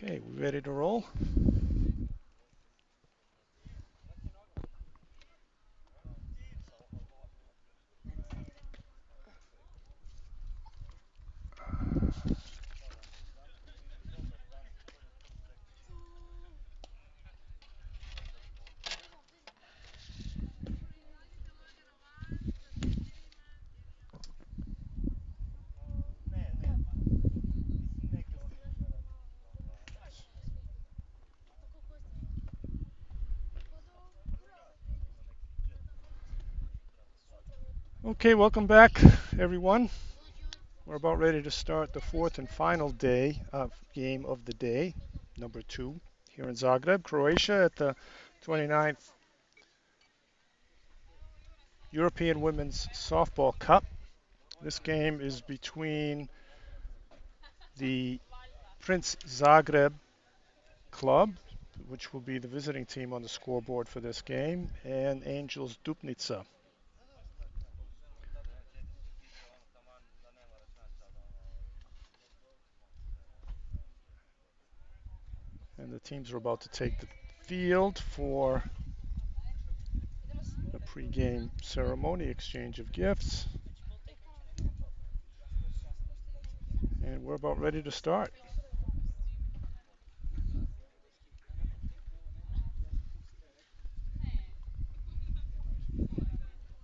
Okay, we ready to roll? Okay, welcome back, everyone. We're about ready to start the fourth and final day of game of the day, number 2, here in Zagreb, Croatia, at the 29th European Women's Softball Cup. This game is between the Princ Zagreb club, which will be the visiting team on the scoreboard for this game, and Angels Dupnitsa. And the teams are about to take the field for a pre-game ceremony, exchange of gifts. And we're about ready to start.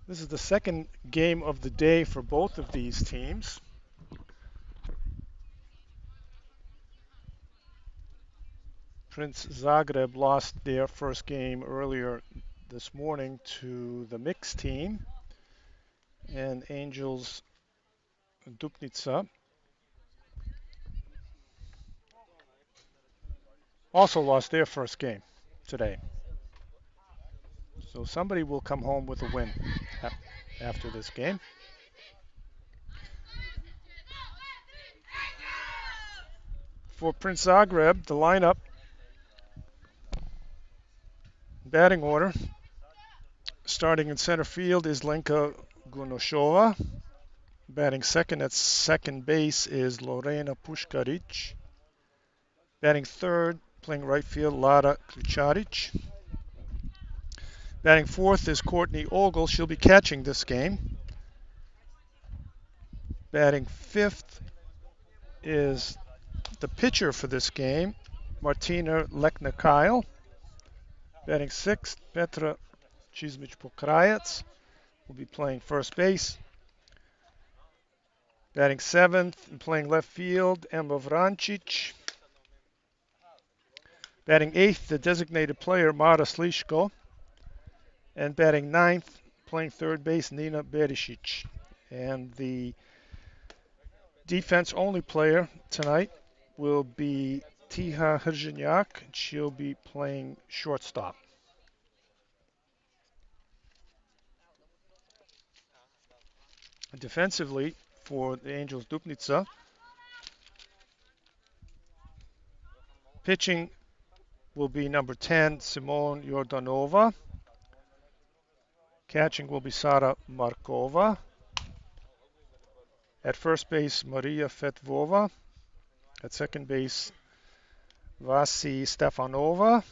This is the second game of the day for both of these teams. Princ Zagreb lost their first game earlier this morning to the mixed team, and Angels Dupnitsa also lost their first game today. So somebody will come home with a win after this game. For Princ Zagreb, the lineup, batting order, starting in center field is Lenka Gunoshova. Batting second at second base is Lorena Puškarić. Batting third, playing right field, Lara Kličarić. Batting fourth is Courtney Ogle. She'll be catching this game. Batting fifth is the pitcher for this game, Martina Lekna-Kyle. Batting sixth, Petra Čizmić-Pokrajac will be playing first base. Batting seventh and playing left field, Emma Vrancic. Batting eighth, the designated player, Mara Sliško. And batting ninth, playing third base, Nina Berisic. And the defense-only player tonight will be Tiha Hrženjak. She'll be playing shortstop. Defensively, for the Angels Dupnitsa, pitching will be number 10, Simone Jordanova. Catching will be Sara Markova. At first base, Maria Fetvova. At second base, Vasi Stefanova.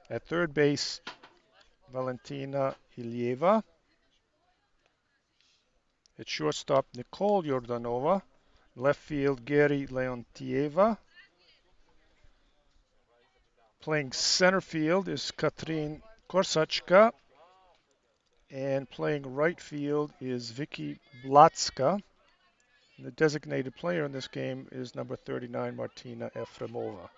At third base, Valentina Ilyeva. At shortstop, Nicole Jordanova. Left field, Gary Leontieva. Playing center field is Katrin Korsachka. And playing right field is Vicky Blatska. The designated player in this game is number 39, Martina Efremova.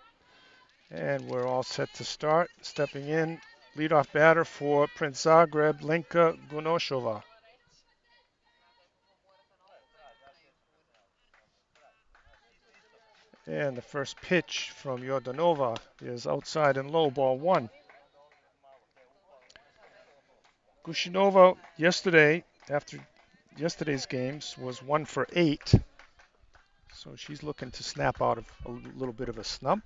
And we're all set to start. Stepping in, leadoff batter for Princ Zagreb, Lenka Gunoshova. And the first pitch from Jordanova is outside and low, ball one. Gushinova yesterday, after yesterday's games, was 1 for 8. So she's looking to snap out of a little bit of a slump.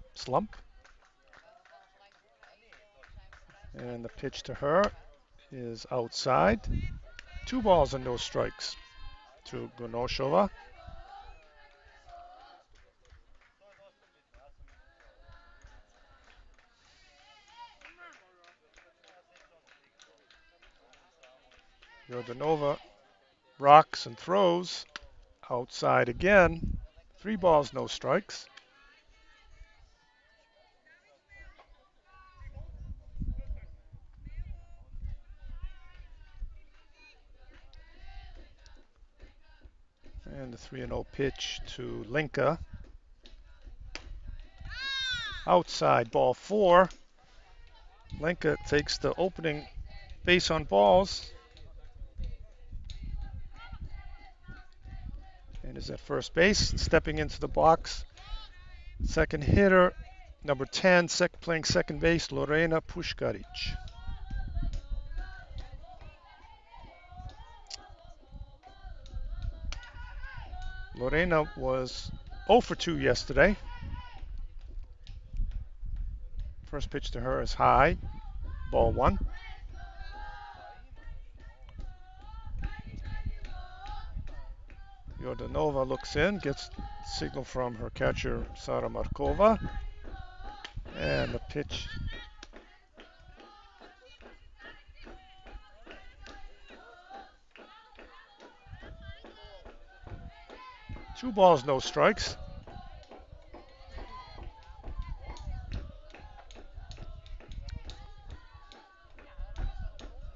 And the pitch to her is outside. 2 balls and no strikes to Gunoshova. Yordanova rocks and throws outside again. 3 balls, no strikes. And the 3-0 pitch to Linka. Outside, ball 4. Linka takes the opening base on balls and is at first base. Stepping into the box, second hitter, number 10, playing second base, Lorena Puškarić. Lorena was 0 for 2 yesterday. First pitch to her is high, ball 1. Yordanova looks in, gets signal from her catcher, Sara Markova. And the pitch. 2 balls, no strikes.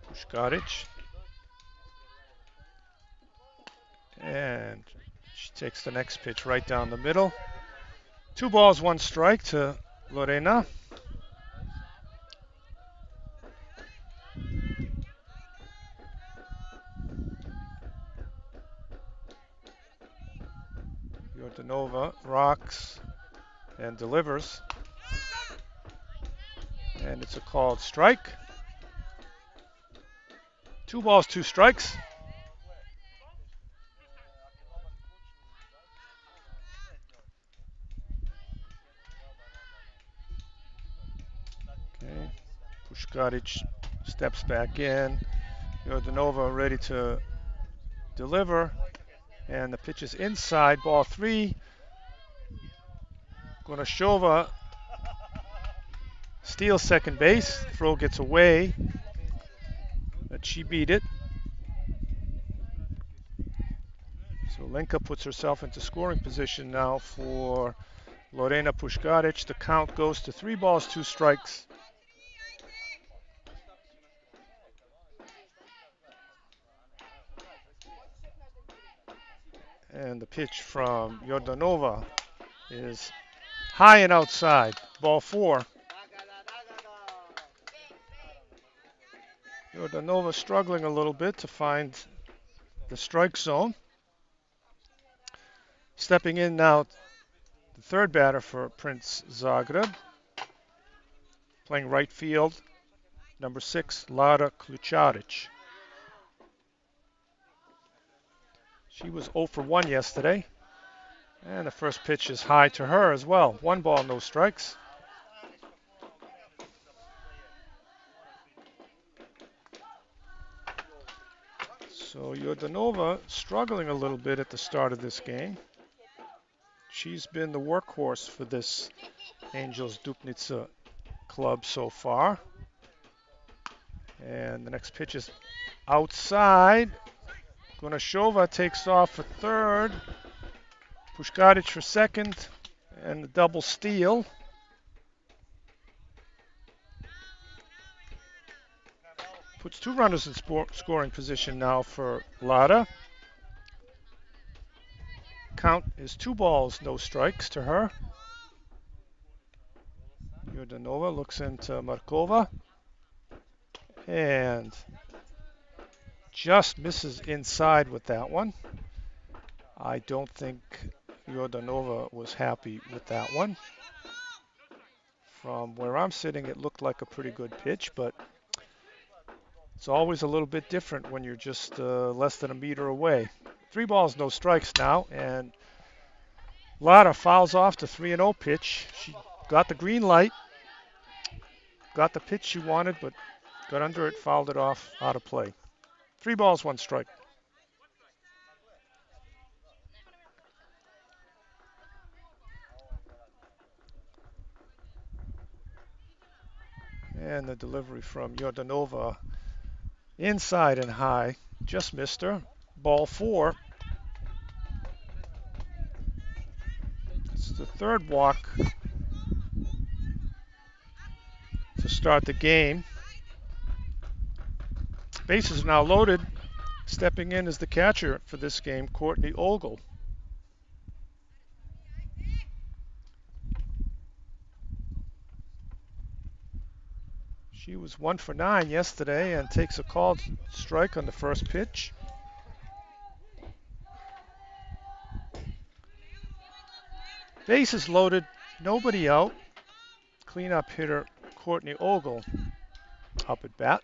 Puškarić. And she takes the next pitch right down the middle. 2 balls, 1 strike to Lorena. Yordanova rocks and delivers. And it's a called strike. 2 balls, 2 strikes. Okay. Puškarić steps back in. Yordanova ready to deliver. And the pitch is inside, ball 3. Gonashova steals second base. Throw gets away. But she beat it. So Linka puts herself into scoring position now for Lorena Puškarić. The count goes to 3 balls, 2 strikes. And the pitch from Yordanova is high and outside, ball 4. Yordanova struggling a little bit to find the strike zone. Stepping in now, the third batter for Princ Zagreb. Playing right field, number 6, Lara Klučarić. She was 0 for 1 yesterday. And the first pitch is high to her as well. 1 ball, no strikes. So Yordanova struggling a little bit at the start of this game. She's been the workhorse for this Angels Dupnitsa club so far. And the next pitch is outside. Gonashova takes off for third. Puškarić for second. And the double steal. Puts 2 runners in scoring position now for Lara. Count is 2 balls, no strikes to her. Yordanova looks into Markova. And just misses inside with that one. I don't think Yordanova was happy with that one. From where I'm sitting, it looked like a pretty good pitch, but it's always a little bit different when you're just less than a meter away. 3 balls, no strikes now, and Lara fouls off the 3-0 pitch. She got the green light, got the pitch she wanted, but got under it, fouled it off, out of play. 3 balls, 1 strike. And the delivery from Yordanova inside and high, just missed her. Ball 4. It's the third walk to start the game. Bases are now loaded. Stepping in as the catcher for this game, Courtney Ogle. She was 1 for 9 yesterday and takes a called strike on the first pitch. Bases loaded, nobody out. Cleanup hitter Courtney Ogle up at bat.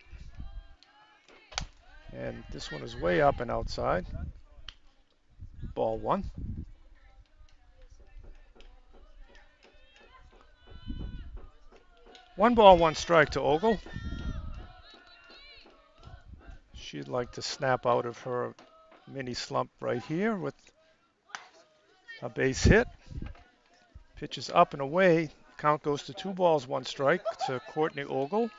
And this one is way up and outside. Ball 1. 1 ball, 1 strike to Ogle. She'd like to snap out of her mini slump right here with a base hit. Pitch is up and away. Count goes to 2 balls, 1 strike to Courtney Ogle.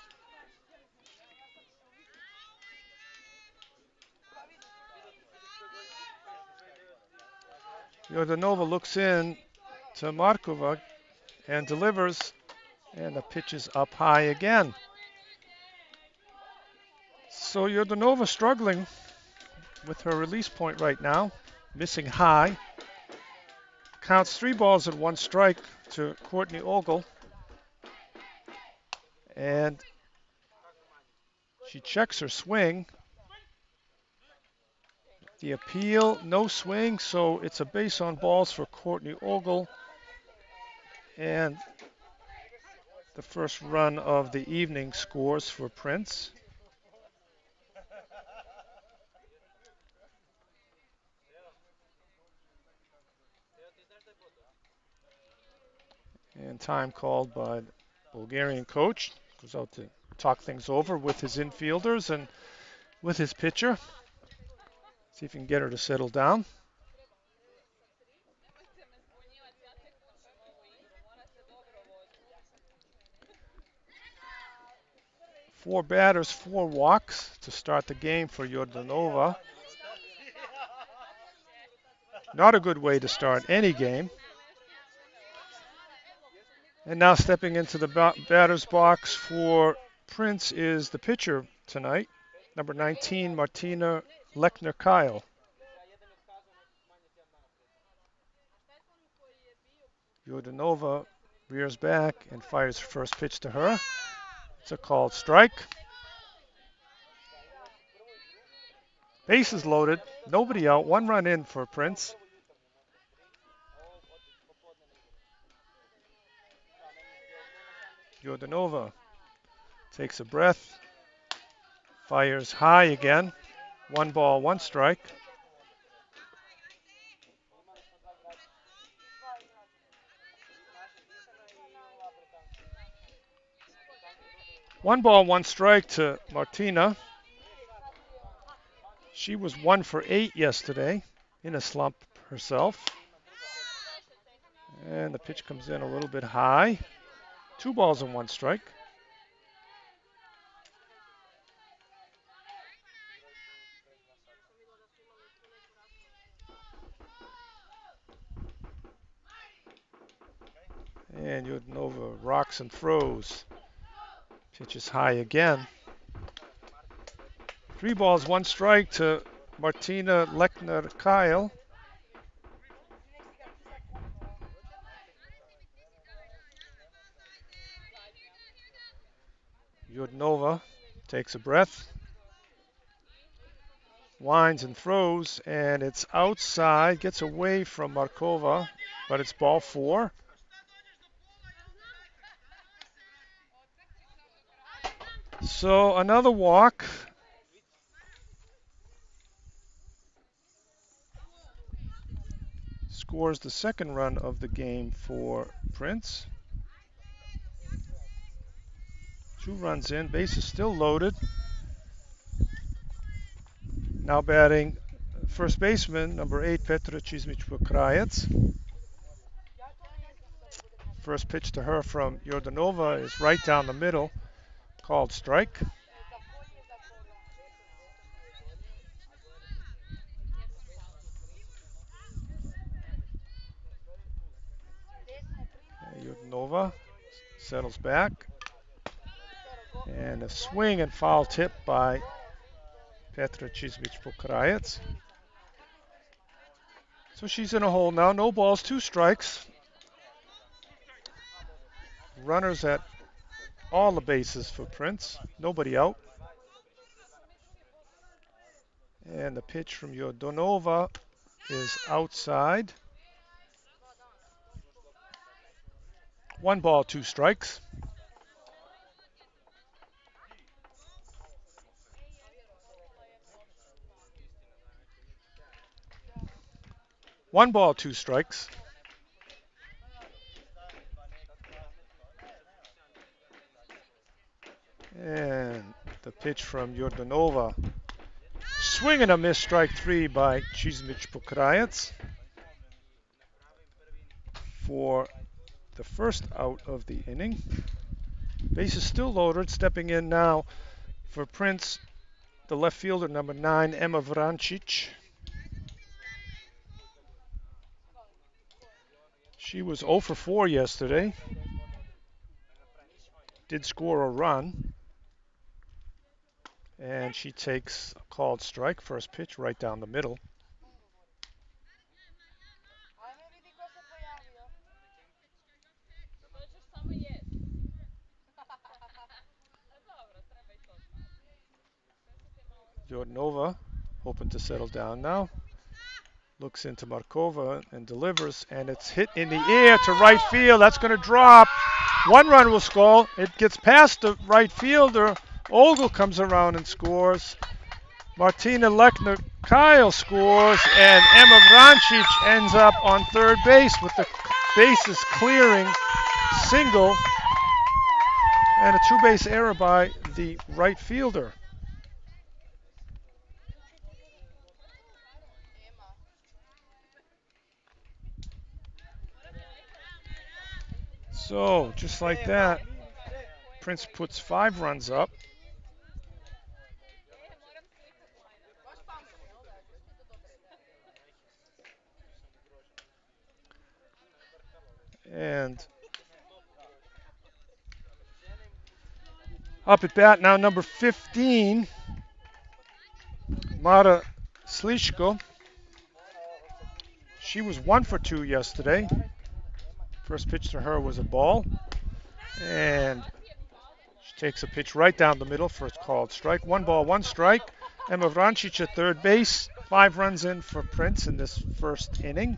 Jordanova looks in to Markova and delivers, and the pitch is up high again. So Jordanova struggling with her release point right now, missing high. Counts 3 balls and 1 strike to Courtney Ogle. And she checks her swing. The appeal, no swing, so it's a base on balls for Courtney Ogle. And the first run of the evening scores for Princ. And time called by the Bulgarian coach. Goes out to talk things over with his infielders and with his pitcher. See if he can get her to settle down. Four batters, 4 walks to start the game for Jordanova. Not a good way to start any game. And now stepping into the batter's box for Princ is the pitcher tonight, number 19, Martina Lechner-Kyle. Jordanova rears back and fires first pitch to her. It's a called strike. Bases loaded, nobody out, 1 run in for Princ. Jordanova takes a breath, fires high again. 1 ball, 1 strike. One ball, 1 strike to Martina. She was 1 for 8 yesterday in a slump herself. And the pitch comes in a little bit high. 2 balls and 1 strike. And Jordanova rocks and throws. Pitch is high again. 3 balls, 1 strike to Martina Lechner-Kyle. Jordanova takes a breath, winds and throws, and it's outside, gets away from Markova, but it's ball 4. So another walk. Scores the second run of the game for Princ. 2 runs in, bases still loaded. Now batting first baseman, number 8, Petra Čizmić-Pokrajec. First pitch to her from Jordanova is right down the middle, called strike. Yodnova settles back. And a swing and foul tip by Petra Čizmić-Pokrajac. So she's in a hole now. No balls, 2 strikes. Runners at all the bases for Princ. Nobody out. And the pitch from Yodnova is outside. 1 ball, 2 strikes. One ball, 2 strikes. And the pitch from Yodnova. Swing and a miss, strike 3 by Čizmić-Pokrajac for the first out of the inning. Base is still loaded. Stepping in now for Princ, the left fielder, number 9, Emma Vrancic. She was 0 for 4 yesterday. Did score a run. And she takes a called strike. First pitch right down the middle. Yodnova hoping to settle down now. Looks into Markova and delivers, and it's hit in the air to right field. That's going to drop. 1 run will score. It gets past the right fielder. Olgel comes around and scores. Martina Lechner-Kyle scores, and Emma Vrancic ends up on third base with the bases clearing single and a 2-base error by the right fielder. So, just like that, Princ puts 5 runs up. And up at bat now, number 15, Mara Sliško. She was 1 for 2 yesterday. First pitch to her was a ball. And she takes a pitch right down the middle for a called strike. 1 ball, 1 strike. Emma Vrancic at third base. 5 runs in for Princ in this first inning.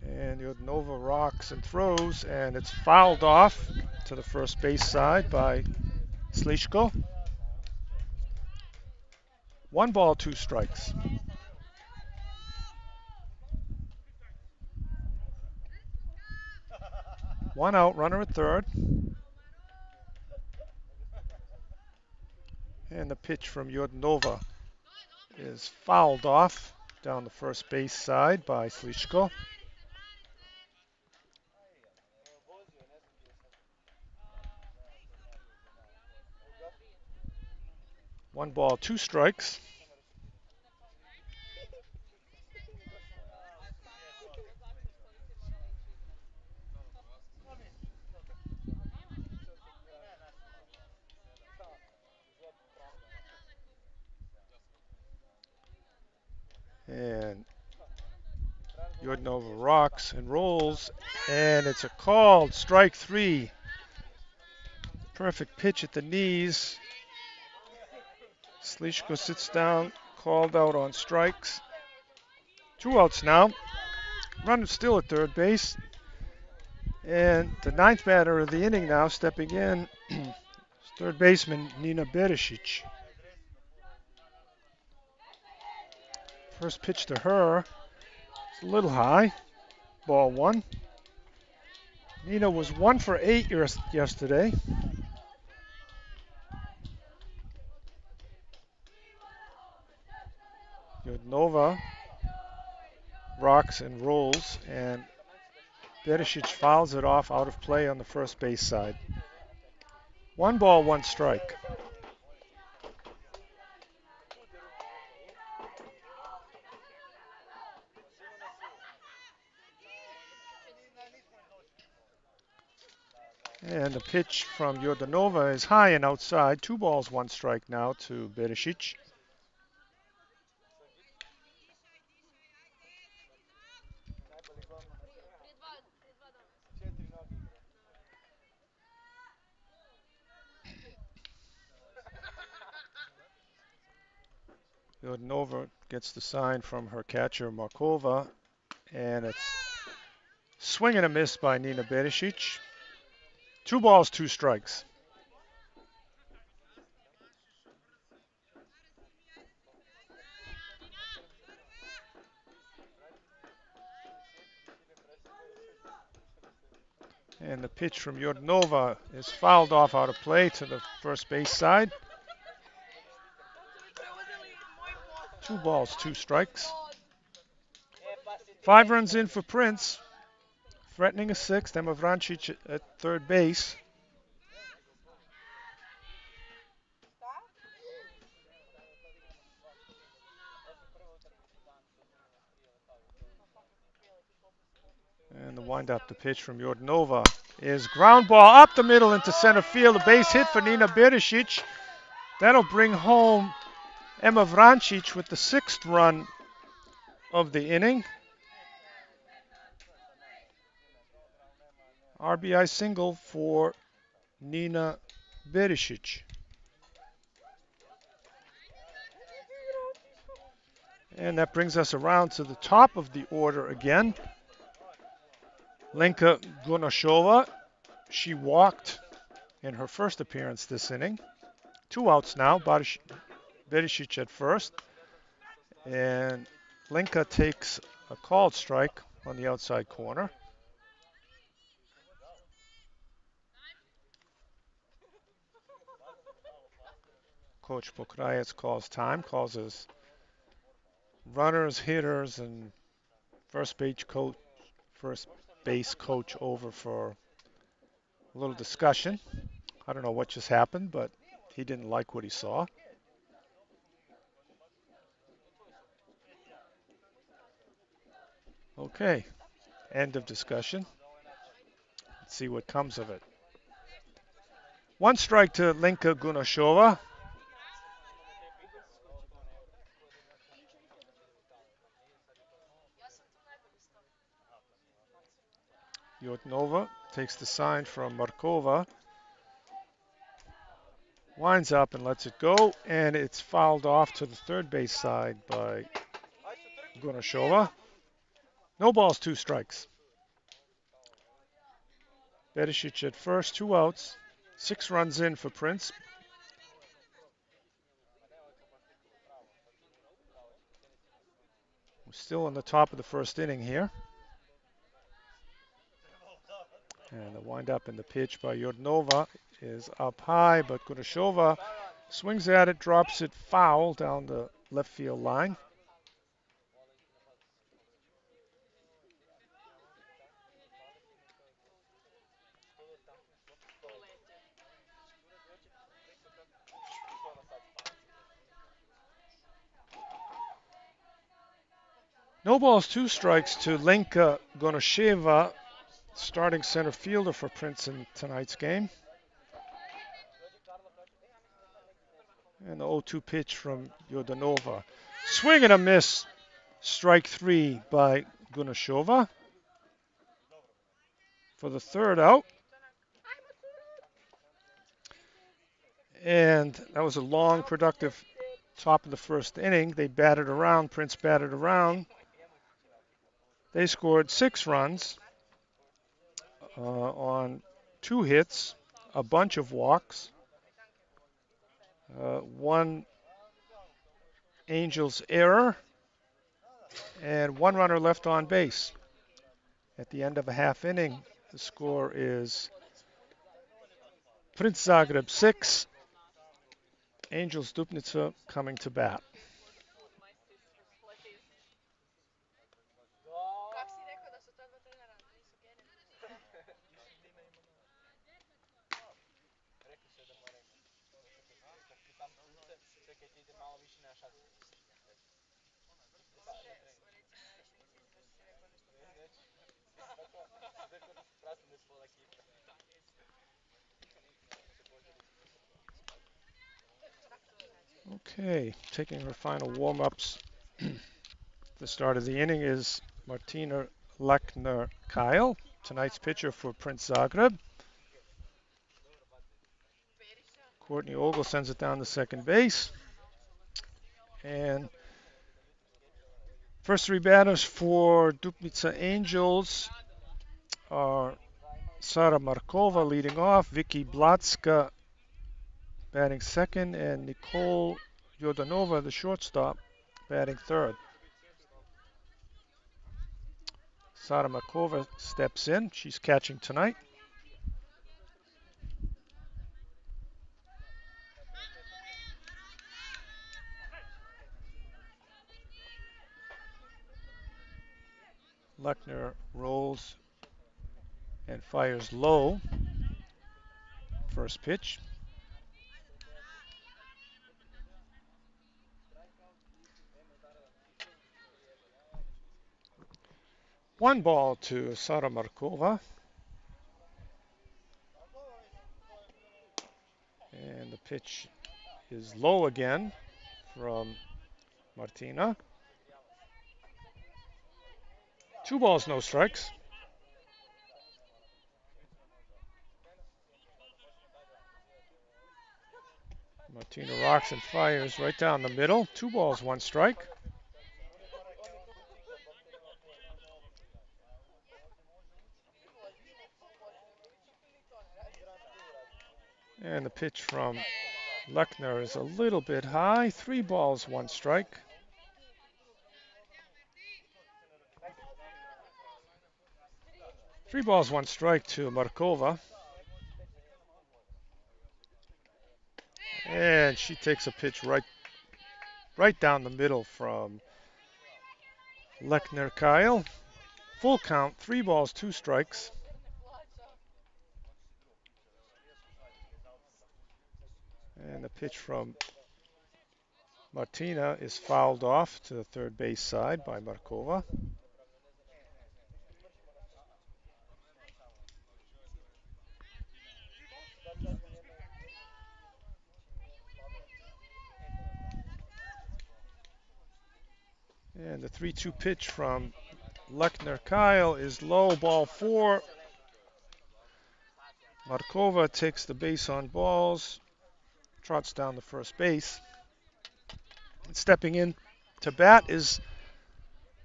And Yodnova rocks and throws, and it's fouled off to the first base side by Sliško. 1 ball, 2 strikes. One out, runner at third. And the pitch from Yodnova is fouled off down the first base side by Sliško. One ball, 2 strikes. And Yodnova rocks and rolls, and it's a called strike 3. Perfect pitch at the knees. Sliško sits down, called out on strikes. 2 outs now. Runner still at third base. And the 9th batter of the inning now stepping in, third baseman Nina Beresic. First pitch to her, it's a little high, ball 1. Nina was 1 for 8 yesterday. Yodnova rocks and rolls, and Beresic fouls it off out of play on the first base side. 1 ball, 1 strike. And the pitch from Jordanova is high and outside. 2 balls, 1 strike now to Beresic. Jordanova gets the sign from her catcher Markova, and it's swing and a miss by Nina Beresic. 2 balls, 2 strikes. And the pitch from Jordanova is fouled off out of play to the first base side. 2 balls, 2 strikes. 5 runs in for Prince, threatening a sixth. Emma Vrancic at third base. And the windup, the pitch from Jordanova is ground ball up the middle into center field. A base hit for Nina Beresic. That'll bring home Emma Vrancic with the 6th run of the inning. RBI single for Nina Beresic. And that brings us around to the top of the order again. Lenka Gunashova, she walked in her first appearance this inning. 2 outs now, Beresic at first. And Lenka takes a called strike on the outside corner. Coach Pokrajec calls time, calls his runners, hitters, and first base coach over for a little discussion. I don't know what just happened, but he didn't like what he saw. Okay, end of discussion. Let's see what comes of it. 1 strike to Lenka Gunashova. Jordanova takes the sign from Markova, winds up and lets it go, and it's fouled off to the third base side by Gunashova. No balls, 2 strikes. Beresic at first, 2 outs, 6 runs in for Prince. We're still in the top of the first inning here. And the windup and the pitch by Jordanova is up high, but Gunashova swings at it, drops it foul down the left field line. No balls, 2 strikes to Lenka Gunasheva, starting center fielder for Prince in tonight's game. And the 0-2 pitch from Jordanova. Swing and a miss. Strike 3 by Gunashova. For the third out. And that was a long, productive top of the first inning. They batted around. Prince batted around. They scored 6 runs on 2 hits, a bunch of walks, 1 Angels error, and 1 runner left on base. At the end of a half inning, the score is Princ Zagreb 6, Angels Dupnitsa coming to bat. Okay, taking her final warm-ups. The start of the inning is Martina Lechner-Kyle, tonight's pitcher for Princ Zagreb. Courtney Ogle sends it down to second base. And first three batters for Dupnitsa Angels are Sara Markova leading off, Vicky Blatska batting second, and Nicole Yordanova, the shortstop, batting third. Sara Markova steps in. She's catching tonight. Lechner rolls and fires low. First pitch. One ball to Sara Markova. And the pitch is low again from Martina. Two balls, no strikes. Martina rocks and fires right down the middle. Two balls, one strike. And the pitch from Lechner is a little bit high. Three balls, one strike. Three balls, one strike to Markova. And she takes a pitch right down the middle from Lechner Kyle. Full count, three balls, two strikes. And the pitch from Martina is fouled off to the third base side by Markova. And the 3-2 pitch from Lechner Kyle is low, ball four. Markova takes the base on balls, trots down the first base. And stepping in to bat is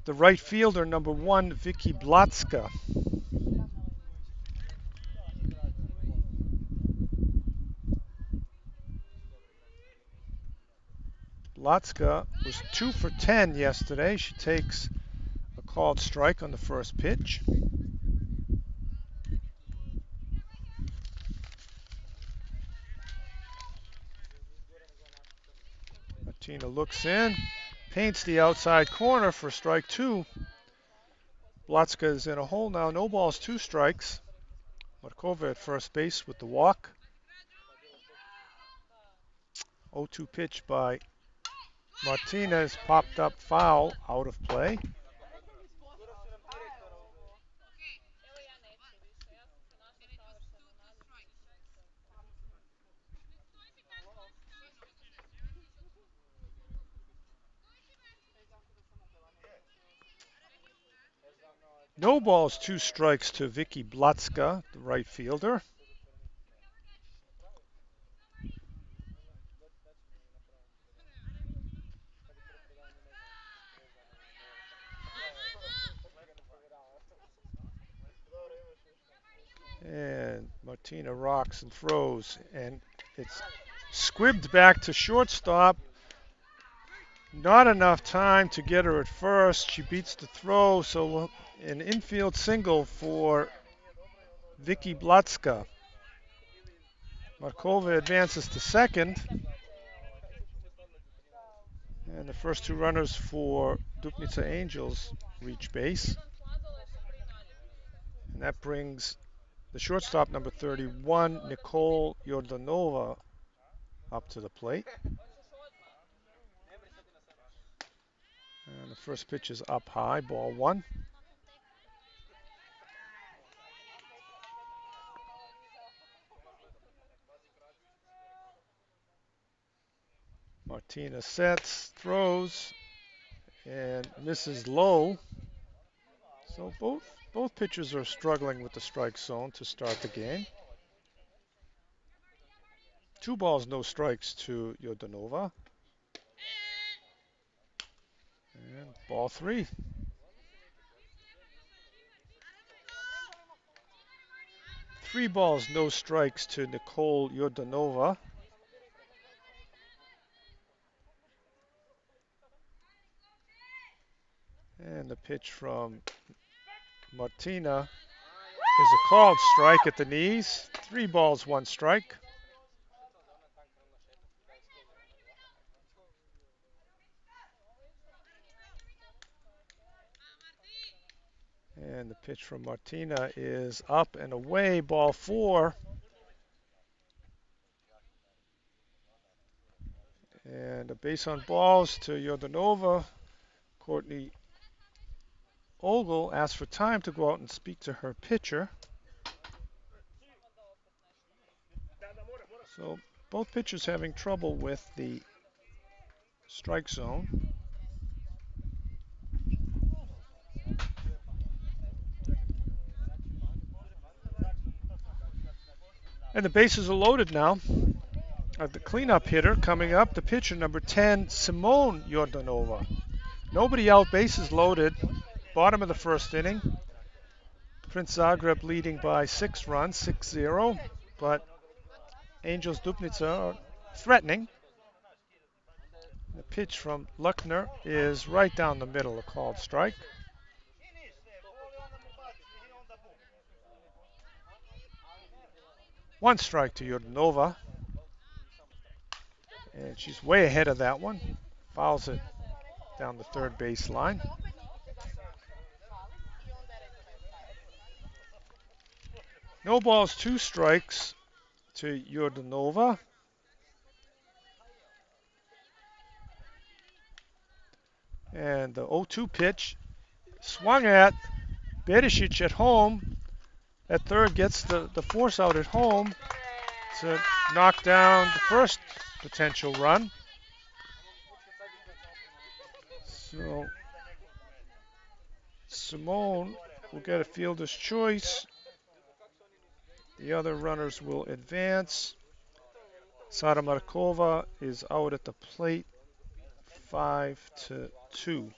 the right fielder, number one, Vicky Blatska. Blatska was 2 for 10 yesterday. She takes a called strike on the first pitch. Martina looks in, paints the outside corner for strike two. Blatska is in a hole now, no balls, two strikes. Markova at first base with the walk. 0-2 pitch by Martinez, popped up foul, out of play. No balls, two strikes to Vicky Blatska, the right fielder. And Martina rocks and throws, and it's squibbed back to shortstop. Not enough time to get her at first. She beats the throw, so an infield single for Vicky Blatska. Markova advances to second. And the first two runners for Dupnitsa Angels reach base. And that brings the shortstop, number 31, Nicole Yordanova, up to the plate. And the first pitch is up high, ball one. Martina sets, throws, and misses low. So both pitchers are struggling with the strike zone to start the game. 2 balls, no strikes to Yordanova. And ball 3. 3 balls, no strikes to Nicole Yordanova. And the pitch from Martina is a called strike at the knees. 3 balls, 1 strike. And the pitch from Martina is up and away, ball 4. And a base on balls to Yordanova. Courtney Ogle asked for time to go out and speak to her pitcher. So both pitchers having trouble with the strike zone. And the bases are loaded now. The cleanup hitter coming up, the pitcher number 10, Simone Yordanova. Nobody out, bases loaded. Bottom of the first inning. Princ Zagreb leading by 6 runs, 6-0. But Angels Dupnitsa are threatening. The pitch from Luckner is right down the middle, a called strike. One strike to Yordanova. And she's way ahead of that one. Fouls it down the third baseline. No balls, 2 strikes to Yordanova. And the 0-2 pitch swung at. Berisic at home. At third gets the force out at home to knock down the first potential run. So Simone will get a fielder's choice. The other runners will advance. Sara Markova is out at the plate, 5-2.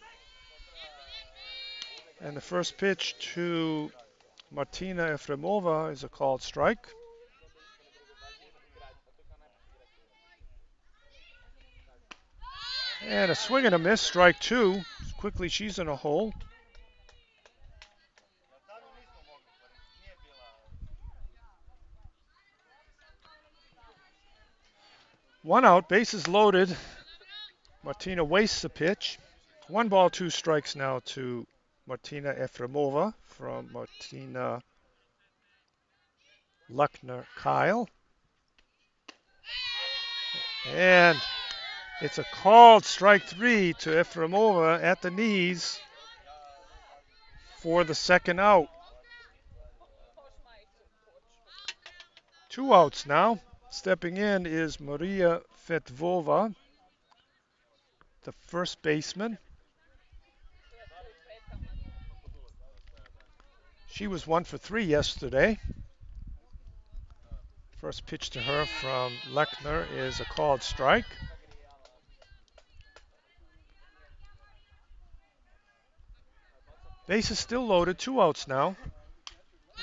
And the first pitch to Martina Efremova is a called strike. And a swing and a miss, strike 2. Quickly she's in a hole. One out, bases loaded. Martina wastes a pitch. 1 ball, 2 strikes now to Martina Efremova from Martina Luckner-Kyle. And it's a called strike 3 to Efremova at the knees for the second out. 2 outs now. Stepping in is Maria Fetvova, the first baseman. She was 1 for 3 yesterday. First pitch to her from Lechner is a called strike. Base is still loaded, 2 outs now.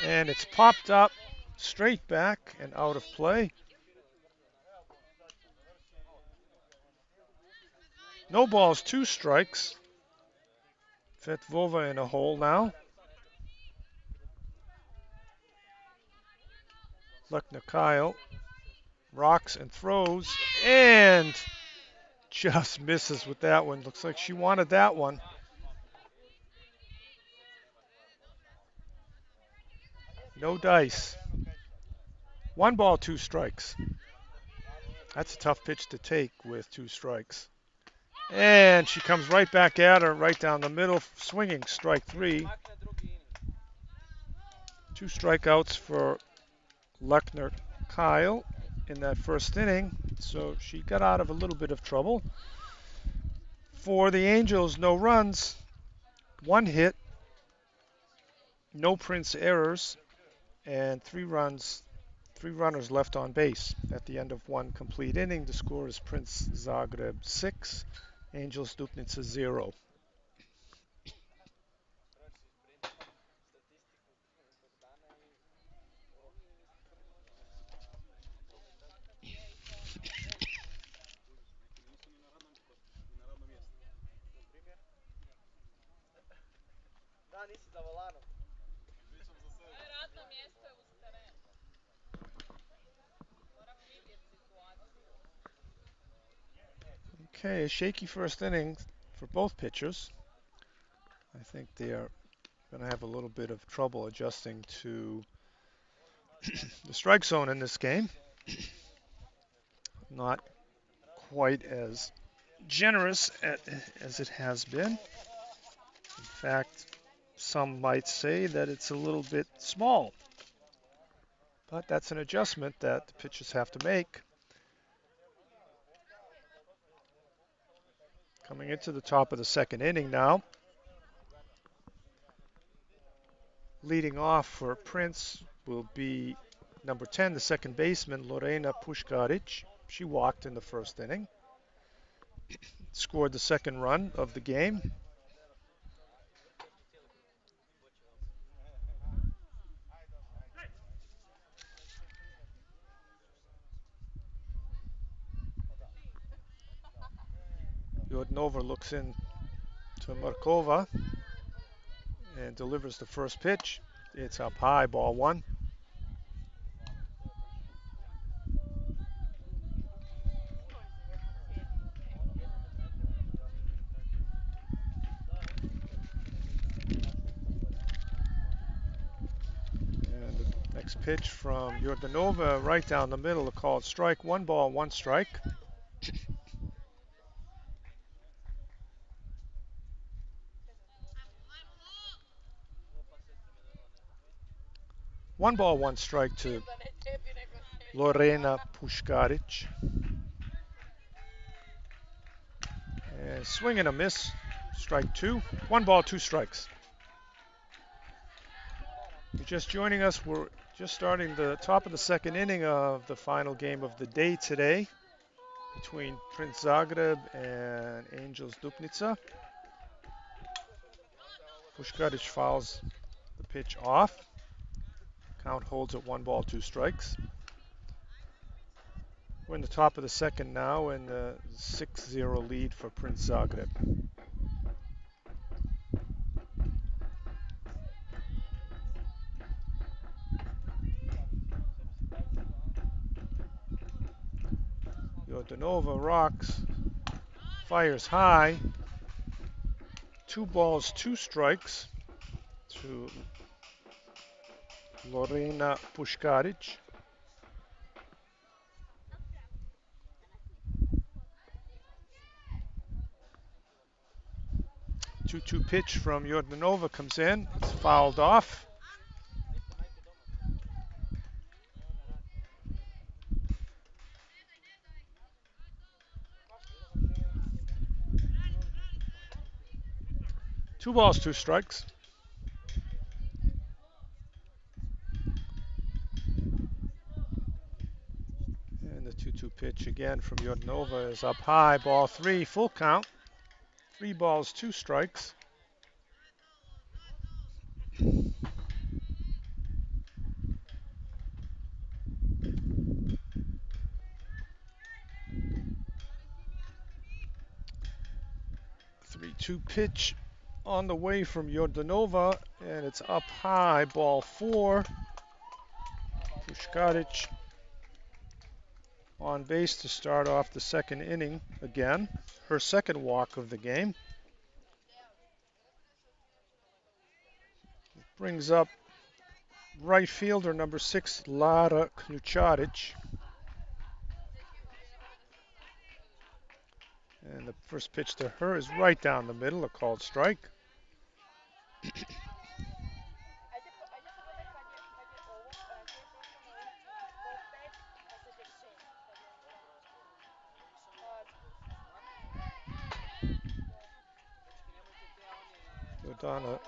And it's popped up straight back and out of play. No balls, 2 strikes. Fetvova in a hole now. Lechner-Kyle rocks and throws and just misses with that one. Looks like she wanted that one. No dice. 1 ball, 2 strikes. That's a tough pitch to take with 2 strikes. And she comes right back at her, right down the middle, swinging strike 3. 2 strikeouts for Lechner-Kyle in that first inning. so she got out of a little bit of trouble. For the Angels, no runs, one hit, no Prince errors, and three runners left on base. At the end of one complete inning, the score is Princ Zagreb 6, Angels Dupnitsa 0. Okay, a shaky first inning for both pitchers. I think they are going to have a little bit of trouble adjusting to the strike zone in this game. Not quite as generous as it has been. In fact, some might say that it's a little bit small, but that's an adjustment that the pitchers have to make. Coming into the top of the second inning now. Leading off for Prince will be number 10, the second baseman, Lorena Puškarić. She walked in the first inning, scored the second run of the game. Jordnova looks in to Markova and delivers the first pitch. It's up high, ball one. And the next pitch from Jordnova right down the middle, a called strike. 1 ball, 1 strike. 1 ball, 1 strike to Lorena Puškarić. And swing and a miss, strike 2. 1 ball, 2 strikes. If you're just joining us, we're just starting the top of the second inning of the final game of the day today between Princ Zagreb and Angels Dupnitsa. Puškarić fouls the pitch off. Count holds at 1 ball, 2 strikes. We're in the top of the second now, and the 6-0 lead for Princ Zagreb. Jordnova rocks, fires high. 2 balls, 2 strikes to Lorena Puškarić. 2-2 pitch from Jordnova comes in. It's fouled off. Two balls, 2 strikes. And the 2-2 pitch again from Jordnova is up high. Ball 3, full count. 3 balls, 2 strikes. Three-two pitch on the way from Jordnova, and it's up high. Ball 4. Puškarić on base to start off the second inning again. Her second walk of the game. Brings up right fielder number 6, Lara Ključarić. And the first pitch to her is right down the middle, a called strike. Donna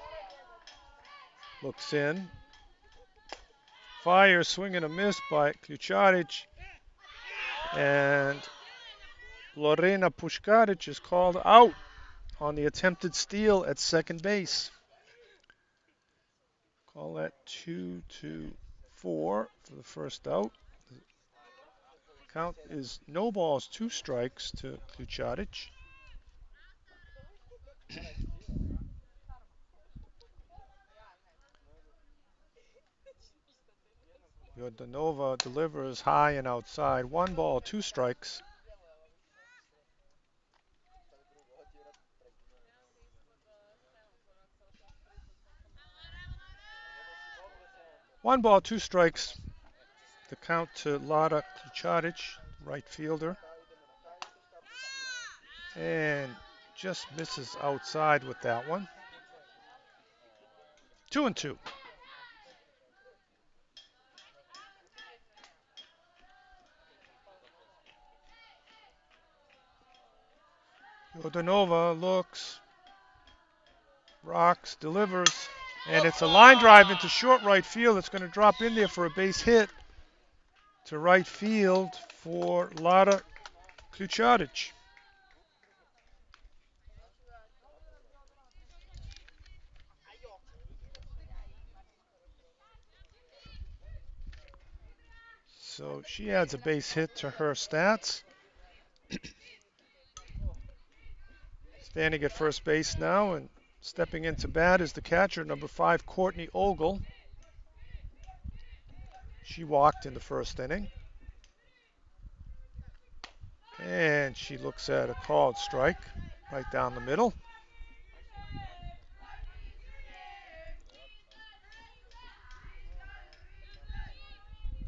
looks in. Fire, swing and a miss by Ključarić. And Lorena Puškarić is called out on the attempted steal at second base. Call that 2-4 for the first out. The count is no balls, 2 strikes to Ključarić. Jordanova delivers high and outside. 1 ball, 2 strikes. One ball, 2 strikes. The count to Lada Ključarić, right fielder. And just misses outside with that one. 2-2. Jordanova looks, rocks, delivers, and it's a line drive into short right field. It's going to drop in there for a base hit to right field for Lada Ključarić. So she adds a base hit to her stats. Standing at first base now and stepping into bat is the catcher, number 5, Courtney Ogle. She walked in the first inning. And she looks at a called strike right down the middle.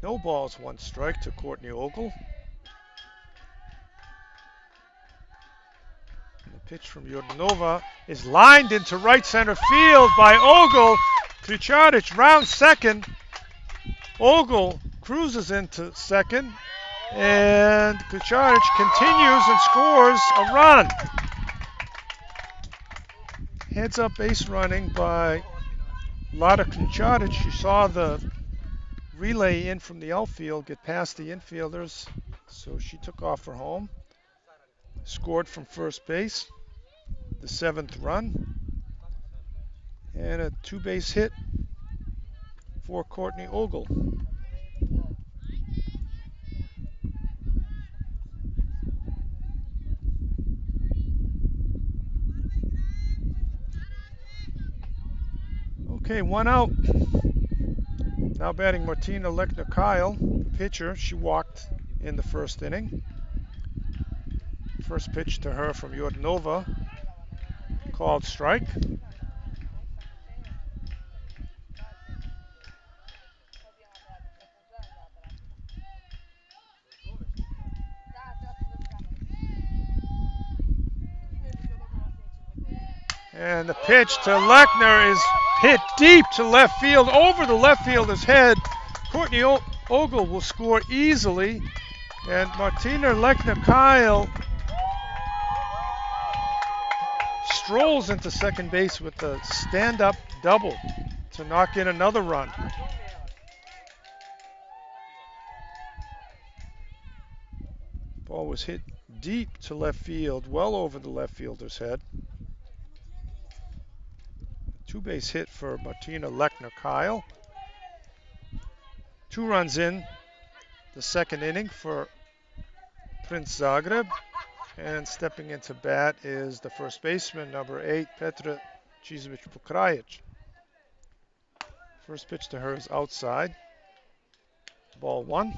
No balls, 1 strike to Courtney Ogle. And the pitch from Jordanova is lined into right center field by Ogle. Ključarić rounds second. Ogle cruises into second. And Ključarić continues and scores a run. Heads up base running by Lada Ključarić. She saw the relay in from the outfield get past the infielders, so she took off for home. Scored from first base, the 7th run, and a 2-base hit for Courtney Ogle. Okay, 1 out. Now batting Martina Lechner-Kyle, the pitcher. She walked in the first inning. First pitch to her from Jordanova, called strike. And the pitch to Lechner is hit deep to left field, over the left fielder's head. Courtney Ogle will score easily, and Martina Lechner-Kyle strolls into second base with a stand-up double to knock in another run. Ball was hit deep to left field, well over the left fielder's head. 2-base hit for Martina Lechner-Kyle. 2 runs in the second inning for Princ Zagreb. And stepping into bat is the first baseman, number 8, Petra Cizović-Pokrajić. First pitch to her is outside. Ball 1.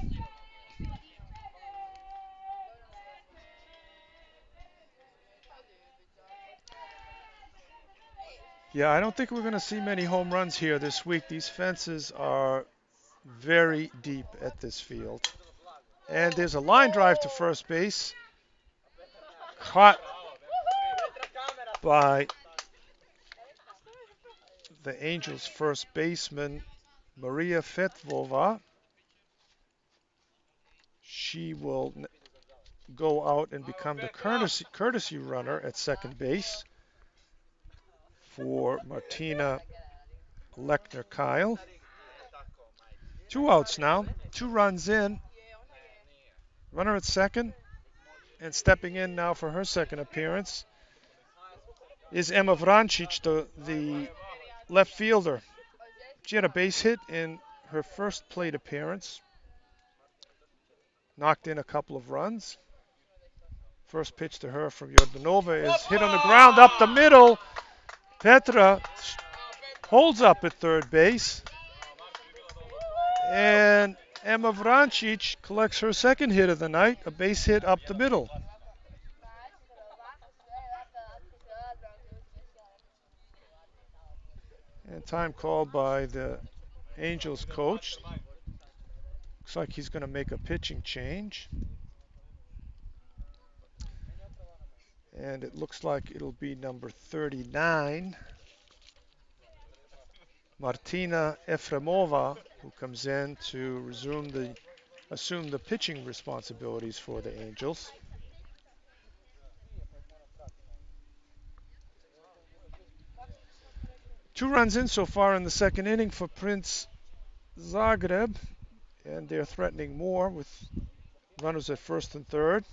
Yeah, I don't think we're going to see many home runs here this week. These fences are very deep at this field. And there's a line drive to first base. Caught by the Angels' first baseman, Maria Fetvova. She will go out and become the courtesy runner at second base for Martina Lechner-Kyle. 2 outs now, 2 runs in. Runner at second, and stepping in now for her second appearance is Emma Vrancic, the left fielder. She had a base hit in her first plate appearance, knocked in a couple of runs. First pitch to her from Jordanova is hit on the ground up the middle. Petra holds up at third base. And Emma Vrancic collects her second hit of the night, a base hit up the middle. And time called by the Angels coach. Looks like he's going to make a pitching change. And it looks like it'll be number 39, Martina Efremova, who comes in to assume the pitching responsibilities for the Angels. Two runs in so far in the second inning for Princ Zagreb, and they're threatening more with runners at first and third.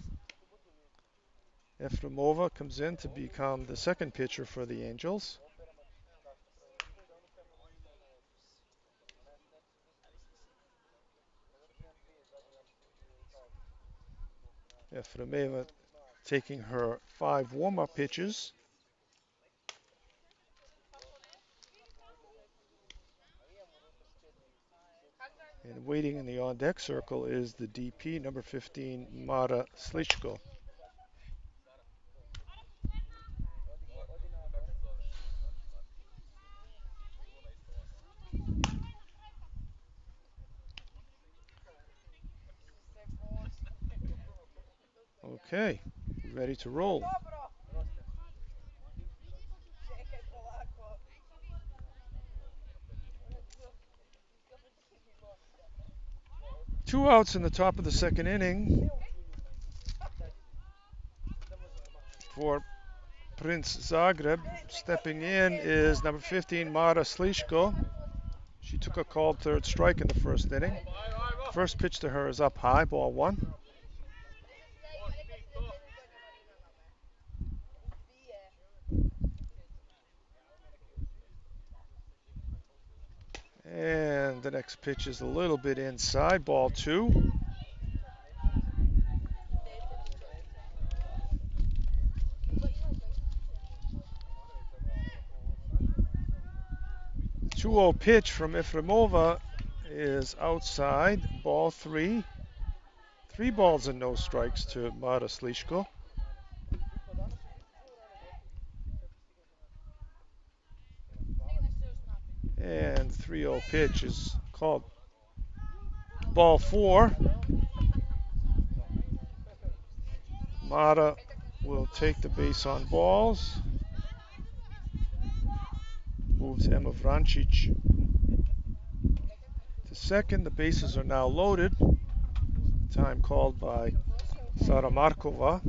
Efremova comes in to become the second pitcher for the Angels. Efremova taking her 5 warm-up pitches. And waiting in the on-deck circle is the DP, number 15, Mara Slichko. Okay, ready to roll. Two outs in the top of the second inning for Princ Zagreb. Stepping in is number 15, Mara Slichko. She took a called third strike in the first inning. First pitch to her is up high, ball 1. And the next pitch is a little bit inside, ball 2. Two-0 pitch from Efremova is outside, ball 3. 3 balls and no strikes to Mara Slichko. And 3-0 pitch is called ball 4. Mara will take the base on balls. Moves Emma Vrancic to second. The bases are now loaded. Time called by Sara Markova.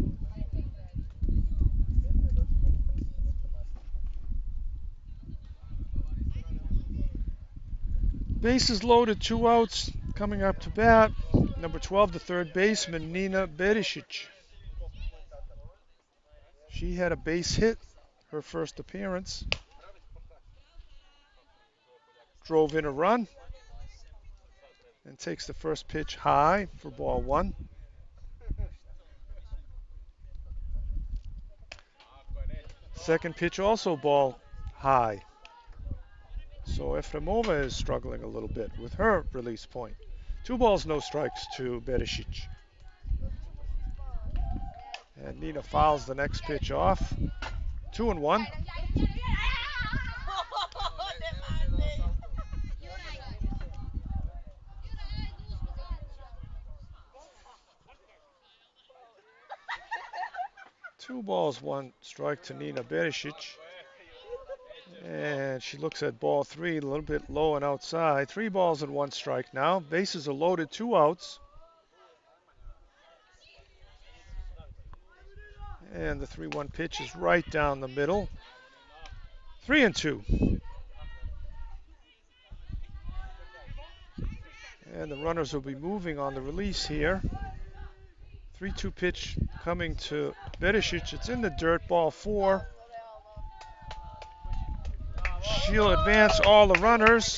Bases loaded, 2 outs. Coming up to bat, number 12, the third baseman, Nina Berisic. She had a base hit her first appearance. Drove in a run and takes the first pitch high for ball 1. Second pitch also ball high. So Efremova is struggling a little bit with her release point. 2 balls, no strikes to Berisic. And Nina fouls the next pitch off. 2-1. Two balls, 1 strike to Nina Berisic. And she looks at ball 3, a little bit low and outside. 3 balls and 1 strike now. Bases are loaded, 2 outs. And the 3-1 pitch is right down the middle. 3-2. And the runners will be moving on the release here. 3-2 pitch coming to Beresic. It's in the dirt, ball 4. She'll advance all the runners.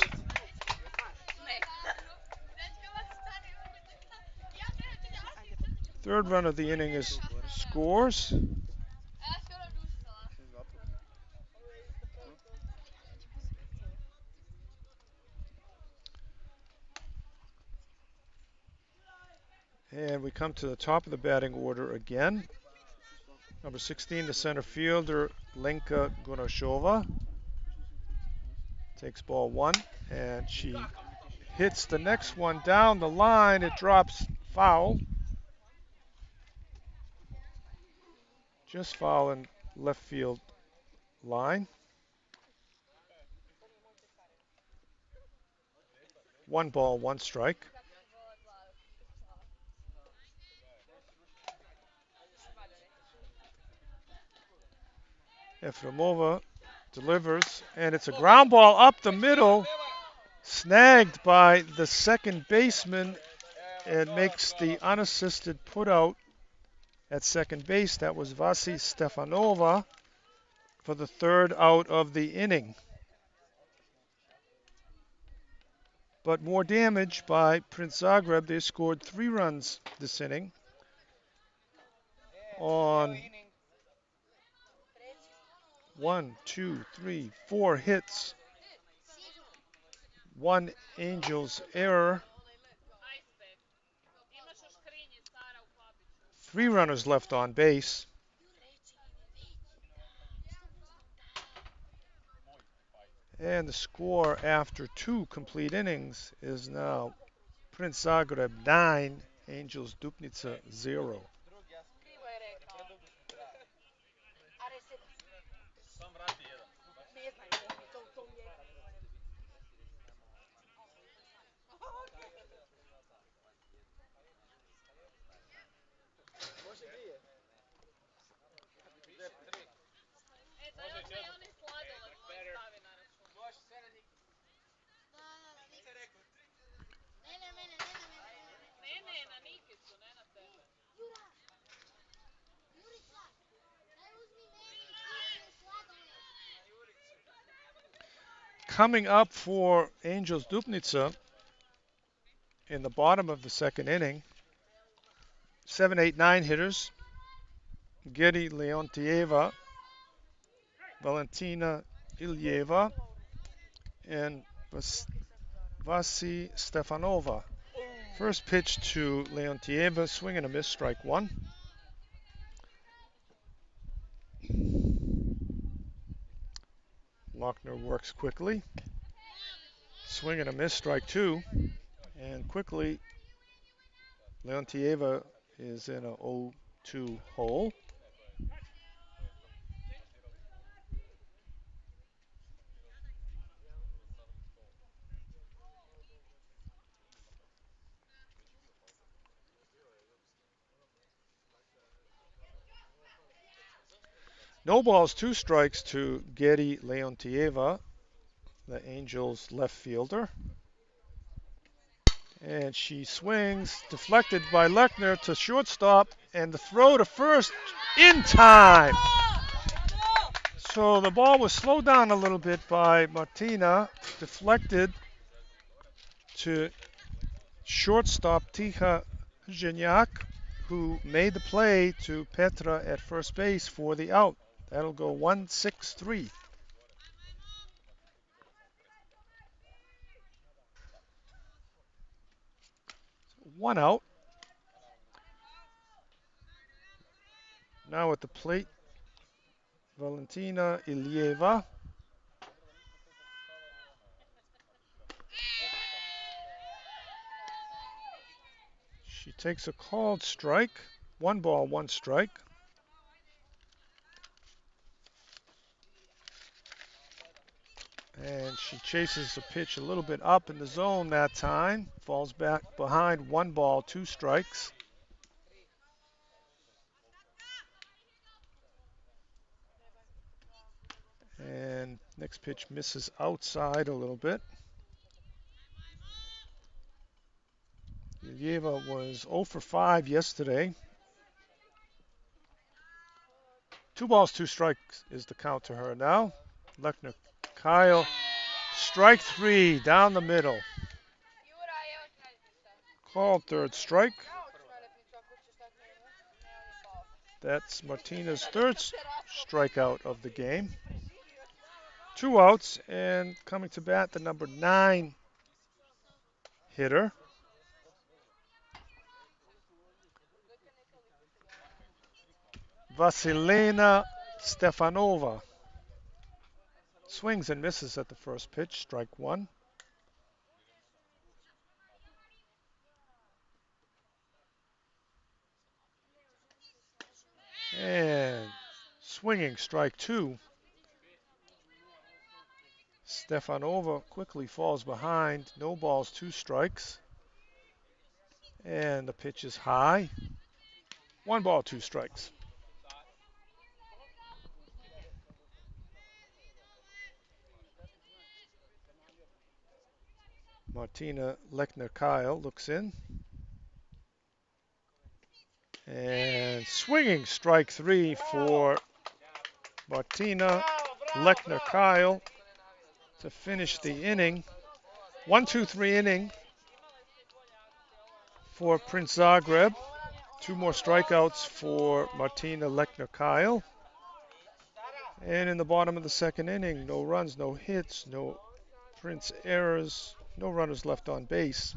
Third run of the inning is scores. And we come to the top of the batting order again. Number 16, the center fielder, Lenka Gunashova. Takes ball 1, and she hits the next one down the line. It drops foul. Just foul in left field line. 1 ball, 1 strike. Efremova delivers, and it's a ground ball up the middle, snagged by the second baseman. It makes the unassisted putout at second base. That was Vasi Stefanova for the third out of the inning. But more damage by Princ Zagreb. They scored 3 runs this inning on 1, 2, 3, 4 hits. 1 Angels error. 3 runners left on base. And the score after 2 complete innings is now Princ Zagreb 9, Angels Dupnitsa 0. Coming up for Angels Dupnitsa in the bottom of the second inning, 7, 8, 9 hitters. Geri Leontieva, Valentina Ilyeva, and Vasi Stefanova. First pitch to Leontieva, swing and a miss, strike 1. Lochner works quickly. Swing and a miss, strike 2. And quickly, Leontieva is in a 0-2 hole. No balls, 2 strikes to Geri Leontieva, the Angels left fielder. And she swings, deflected by Lechner to shortstop, and the throw to first in time. So the ball was slowed down a little bit by Martina, deflected to shortstop Ticha Zheniak, who made the play to Petra at first base for the out. That'll go 1-6-3. One out. Now at the plate, Valentina Ilyeva. She takes a called strike. 1 ball, 1 strike. And she chases the pitch a little bit up in the zone that time. Falls back behind, 1 ball, 2 strikes. And Next pitch misses outside a little bit. Ilyeva was 0 for 5 yesterday. 2 balls, 2 strikes is the count to her now. Lechner Kyle, strike 3 down the middle. Called third strike. That's Martina's third strikeout of the game. 2 outs, and coming to bat, the number 9 hitter, Vasilina Stefanova. Swings and misses at the first pitch, strike 1. And swinging, strike 2. Stefanova quickly falls behind. No balls, 2 strikes. And the pitch is high. 1 ball, 2 strikes. Martina Lechner-Kyle looks in. And swinging, strike 3 for Martina Lechner-Kyle to finish the inning. 1-2-3 inning for Princ Zagreb. 2 more strikeouts for Martina Lechner-Kyle. And in the bottom of the second inning, no runs, no hits, no Prince errors, no runners left on base.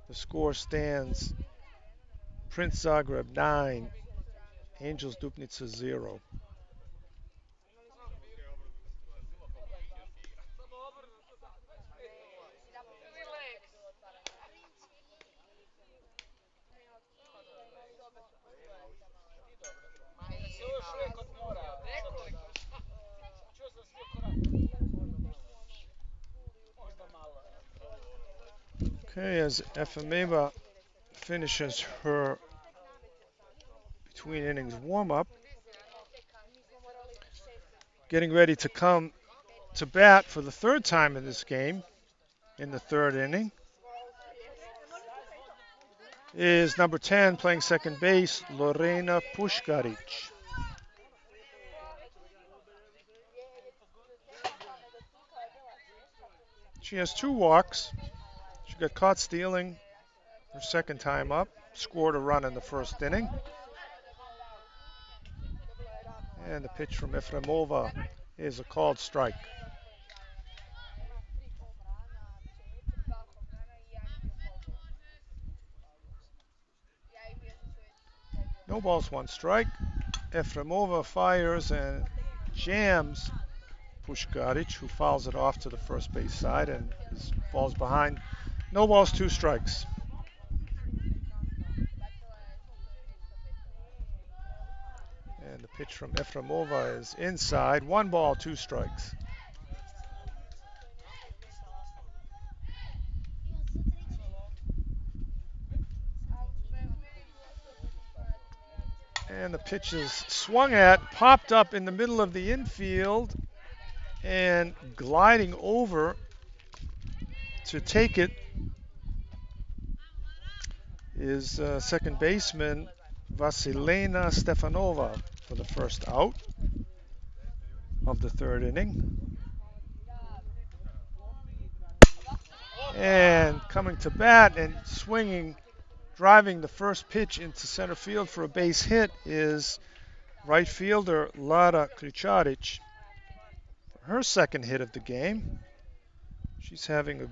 The score stands Princ Zagreb 9, Angels Dupnitsa 0. Okay, as Efemeva finishes her between innings warm-up, getting ready to come to bat for the third time in this game, in the third inning, is number 10 playing second base, Lorena Puškarić. She has 2 walks. She got caught stealing her second time up, scored a run in the first inning. And the pitch from Efremova is a called strike. No balls, 1 strike. Efremova fires and jams Puškarić, who fouls it off to the first base side and falls behind. No balls, 2 strikes. And the pitch from Efremova is inside. 1 ball, 2 strikes. And the pitch is swung at, popped up in the middle of the infield, and gliding over to take it is second baseman Vasilina Stefanova for the first out of the third inning. And coming to bat and swinging, driving the first pitch into center field for a base hit is right fielder Lara Kričarić. Her second hit of the game. She's having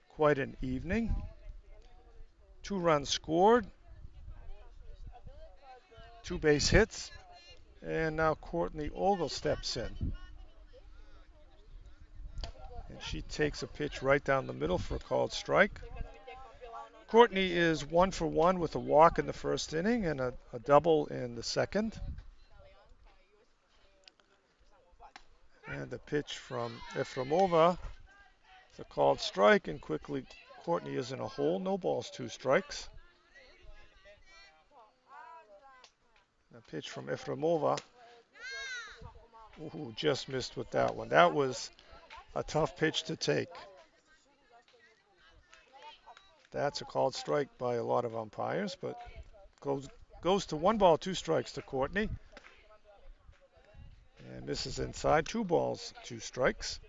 quite an evening. 2 runs scored, 2 base hits, and now Courtney Ogle steps in. And she takes a pitch right down the middle for a called strike. Courtney is 1 for 1 with a walk in the first inning and a double in the second. And the pitch from Efremova is a called strike, and quickly Courtney is in a hole. No balls, 2 strikes. A pitch from Efremova Ooh, just missed with that one. That was a tough pitch to take. That's a called strike by a lot of umpires, but goes to 1 ball, 2 strikes to Courtney. And misses inside. 2 balls, 2 strikes.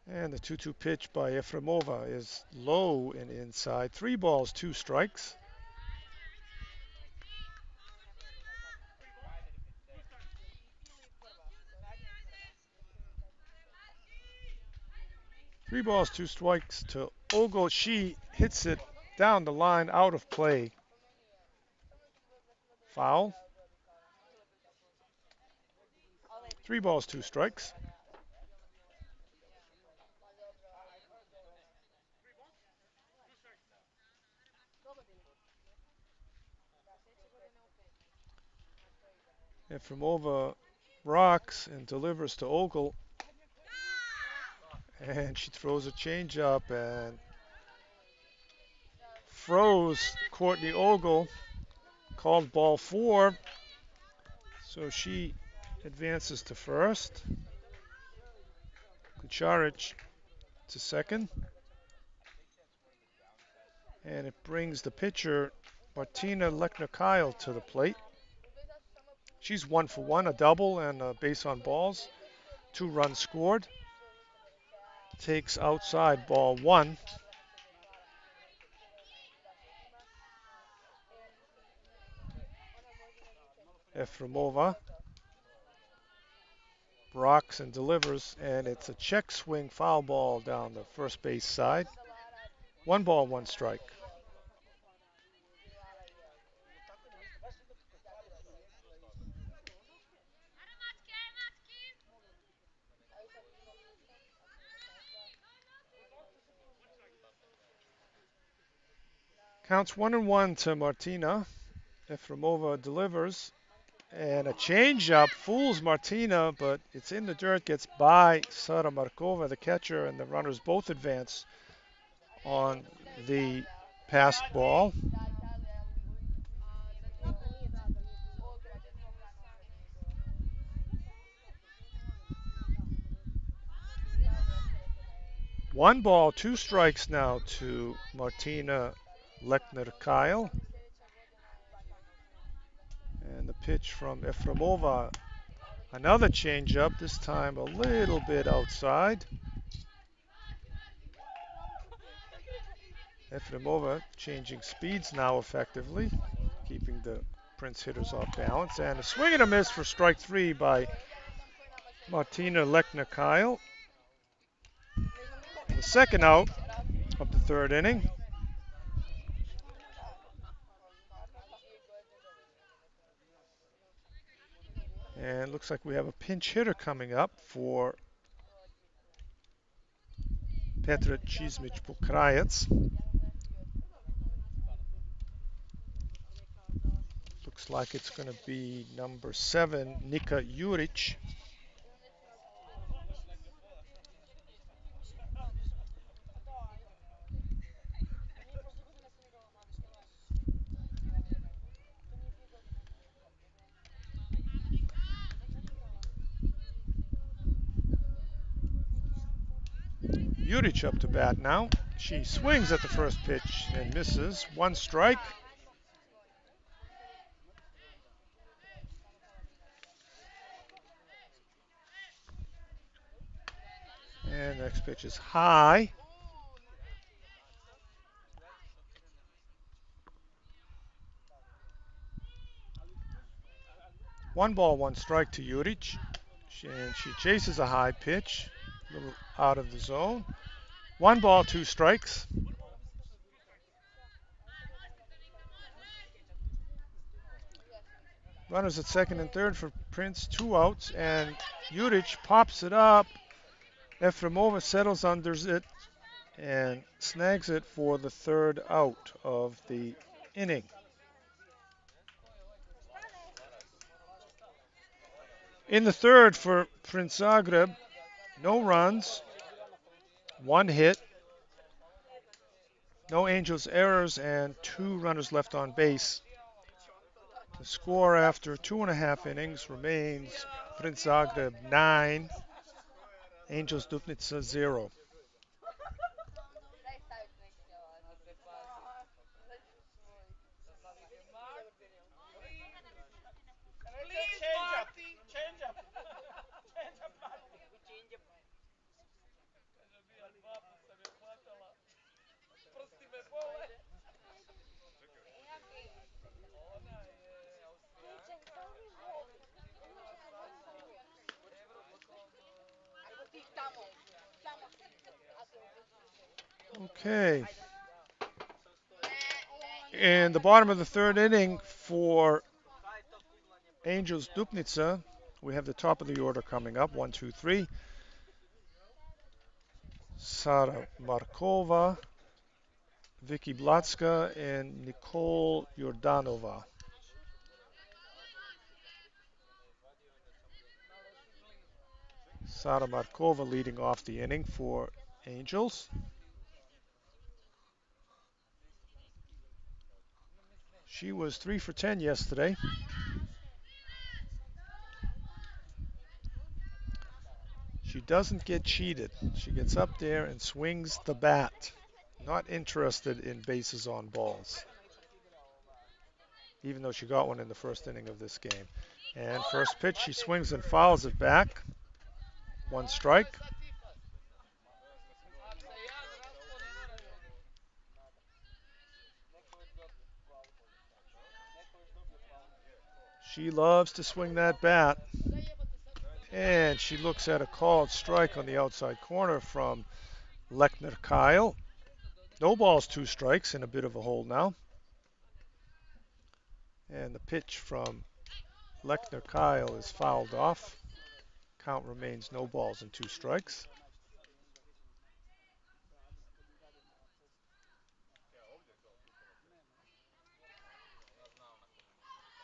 And the 2-2 pitch by Efremova is low and inside. 3 balls, 2 strikes. Three balls, 2 strikes to Ogle. She hits it down the line, out of play. Foul. 3 balls, 2 strikes. Efremova rocks and delivers to Ogle. And she throws a changeup and froze Courtney Ogle. Called ball 4. So she advances to first. Kucharic to second. And it brings the pitcher, Martina Lechner-Kyle, to the plate. She's 1 for 1, a double and a base on balls. 2 runs scored. Takes outside ball 1. Efremova rocks and delivers, and it's a check swing foul ball down the first base side. 1 ball, 1 strike. Counts 1-1 to Martina. Efremova delivers, and a changeup fools Martina, but it's in the dirt, gets by Sara Markova, the catcher, and the runners both advance on the passed ball. One ball, 2 strikes now to Martina Lechner-Kyle. And the pitch from Efremova, another changeup, this time a little bit outside. Efremova changing speeds now effectively, keeping the Prince hitters off balance. And a swing and a miss for strike 3 by Martina Lechner-Kyle. The second out of the 3rd inning. And looks like we have a pinch hitter coming up for Petra Čizmić-Pukrajac. Looks like it's going to be number 7, Nika Juric. Juric up to bat now. She swings at the first pitch and misses. 1 strike. And next pitch is high. One ball, 1 strike to Juric. And she chases a high pitch, a little out of the zone. 1 ball, 2 strikes. Runners at second and third for Prince, 2 outs, and Juric pops it up. Efremova settles under it and snags it for the 3rd out of the inning. In the 3rd for Princ Zagreb, no runs, 1 hit, No Angels errors and 2 runners left on base. The score after 2.5 innings remains Princ Zagreb 9, Angels Dupnitsa 0. Okay. In the bottom of the third inning for Angels Dupnitsa, we have the top of the order coming up. 1, 2, 3. Sara Markova, Vicky Blatska, and Nicole Jordanova. Sara Markova leading off the inning for Angels. She was 3 for 10 yesterday. She doesn't get cheated. She gets up there and swings the bat. Not interested in bases on balls, even though she got one in the first inning of this game. And first pitch, she swings and fouls it back. 1 strike. She loves to swing that bat. And she looks at a called strike on the outside corner from Lechner Kyle. No balls, 2 strikes, in a bit of a hole now. And the pitch from Lechner Kyle is fouled off. Count remains no balls and 2 strikes.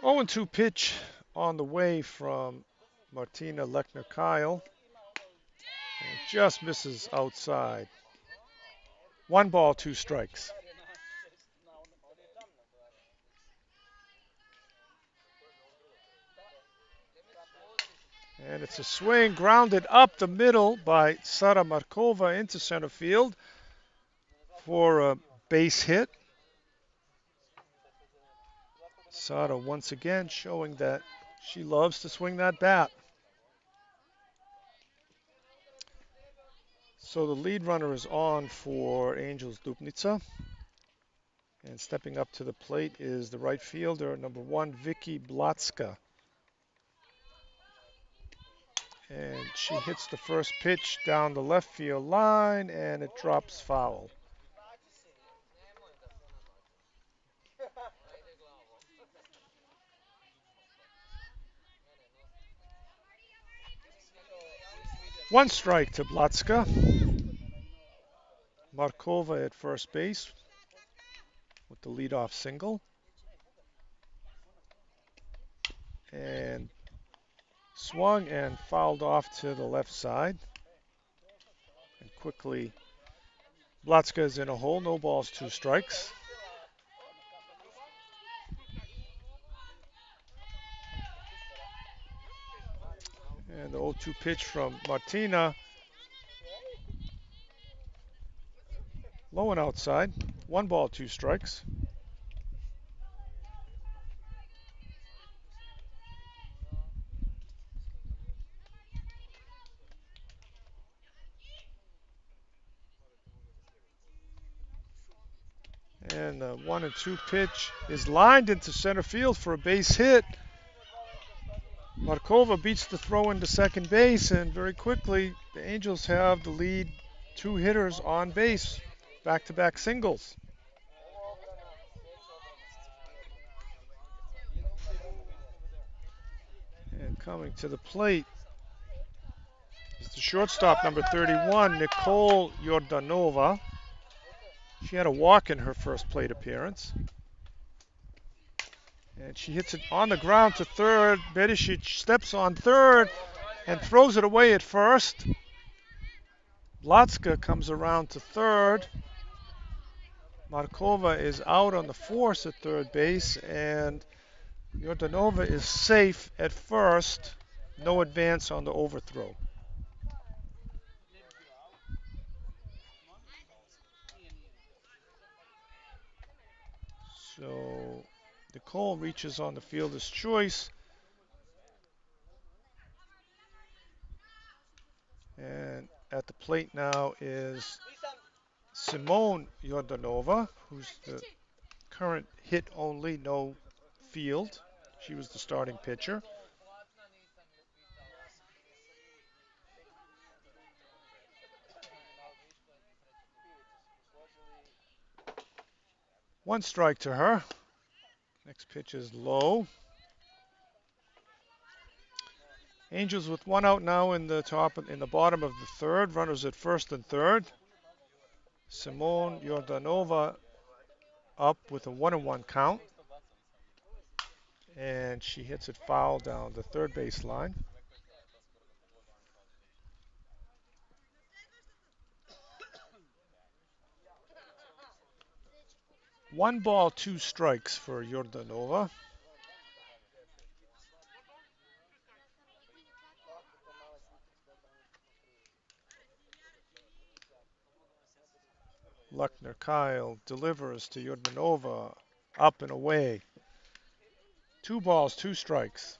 0-2 pitch on the way from Martina Lechner Kyle. And just misses outside. 1 ball, 2 strikes. And it's a swing grounded up the middle by Sara Markova into center field for a base hit. Sara once again showing that she loves to swing that bat. So the lead runner is on for Angels Dupnitsa. And stepping up to the plate is the right fielder, number 1, Vicky Blatska. And she hits the first pitch down the left field line, and it drops foul. One strike to Blatska. Markova at first base with the leadoff single. And swung and fouled off to the left side. And quickly, Blatska is in a hole. No balls, 2 strikes. And the 0-2 pitch from Martina. Low and outside. 1 ball, 2 strikes. And the 1-2 pitch is lined into center field for a base hit. Markova beats the throw into second base, and very quickly the Angels have the lead. 2 hitters on base, back-to-back singles. And coming to the plate is the shortstop, number 31, Nicole Jordanova. She had a walk in her first plate appearance. And she hits it on the ground to third. Berisic steps on third and throws it away at first. Blatska comes around to third. Markova is out on the force at third base, and Yordanova is safe at first. No advance on the overthrow. So Nicole reaches on the fielder's choice. And at the plate now is Simone Yordanova, who's the current hit only, no field. She was the starting pitcher. One strike to her. Next pitch is low. Angels with one out now in the bottom of the third. Runners at first and third. Simone Yordanova up with a 1-1 count. And she hits it foul down the third base line. One ball, two strikes for Yordanova. Luckner Kyle delivers to Yordanova, up and away. 2 balls, 2 strikes.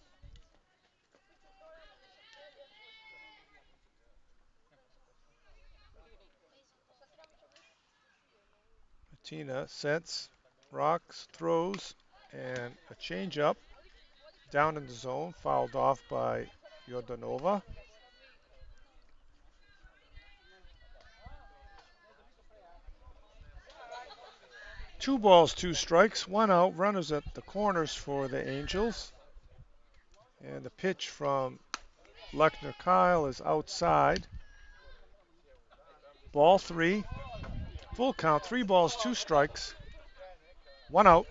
Martina sets, rocks, throws, and a changeup down in the zone, fouled off by Yordanova. Two balls, two strikes, one out. Runners at the corners for the Angels. And the pitch from Luckner Kyle is outside. Ball 3. Full count, 3 balls, 2 strikes, 1 out.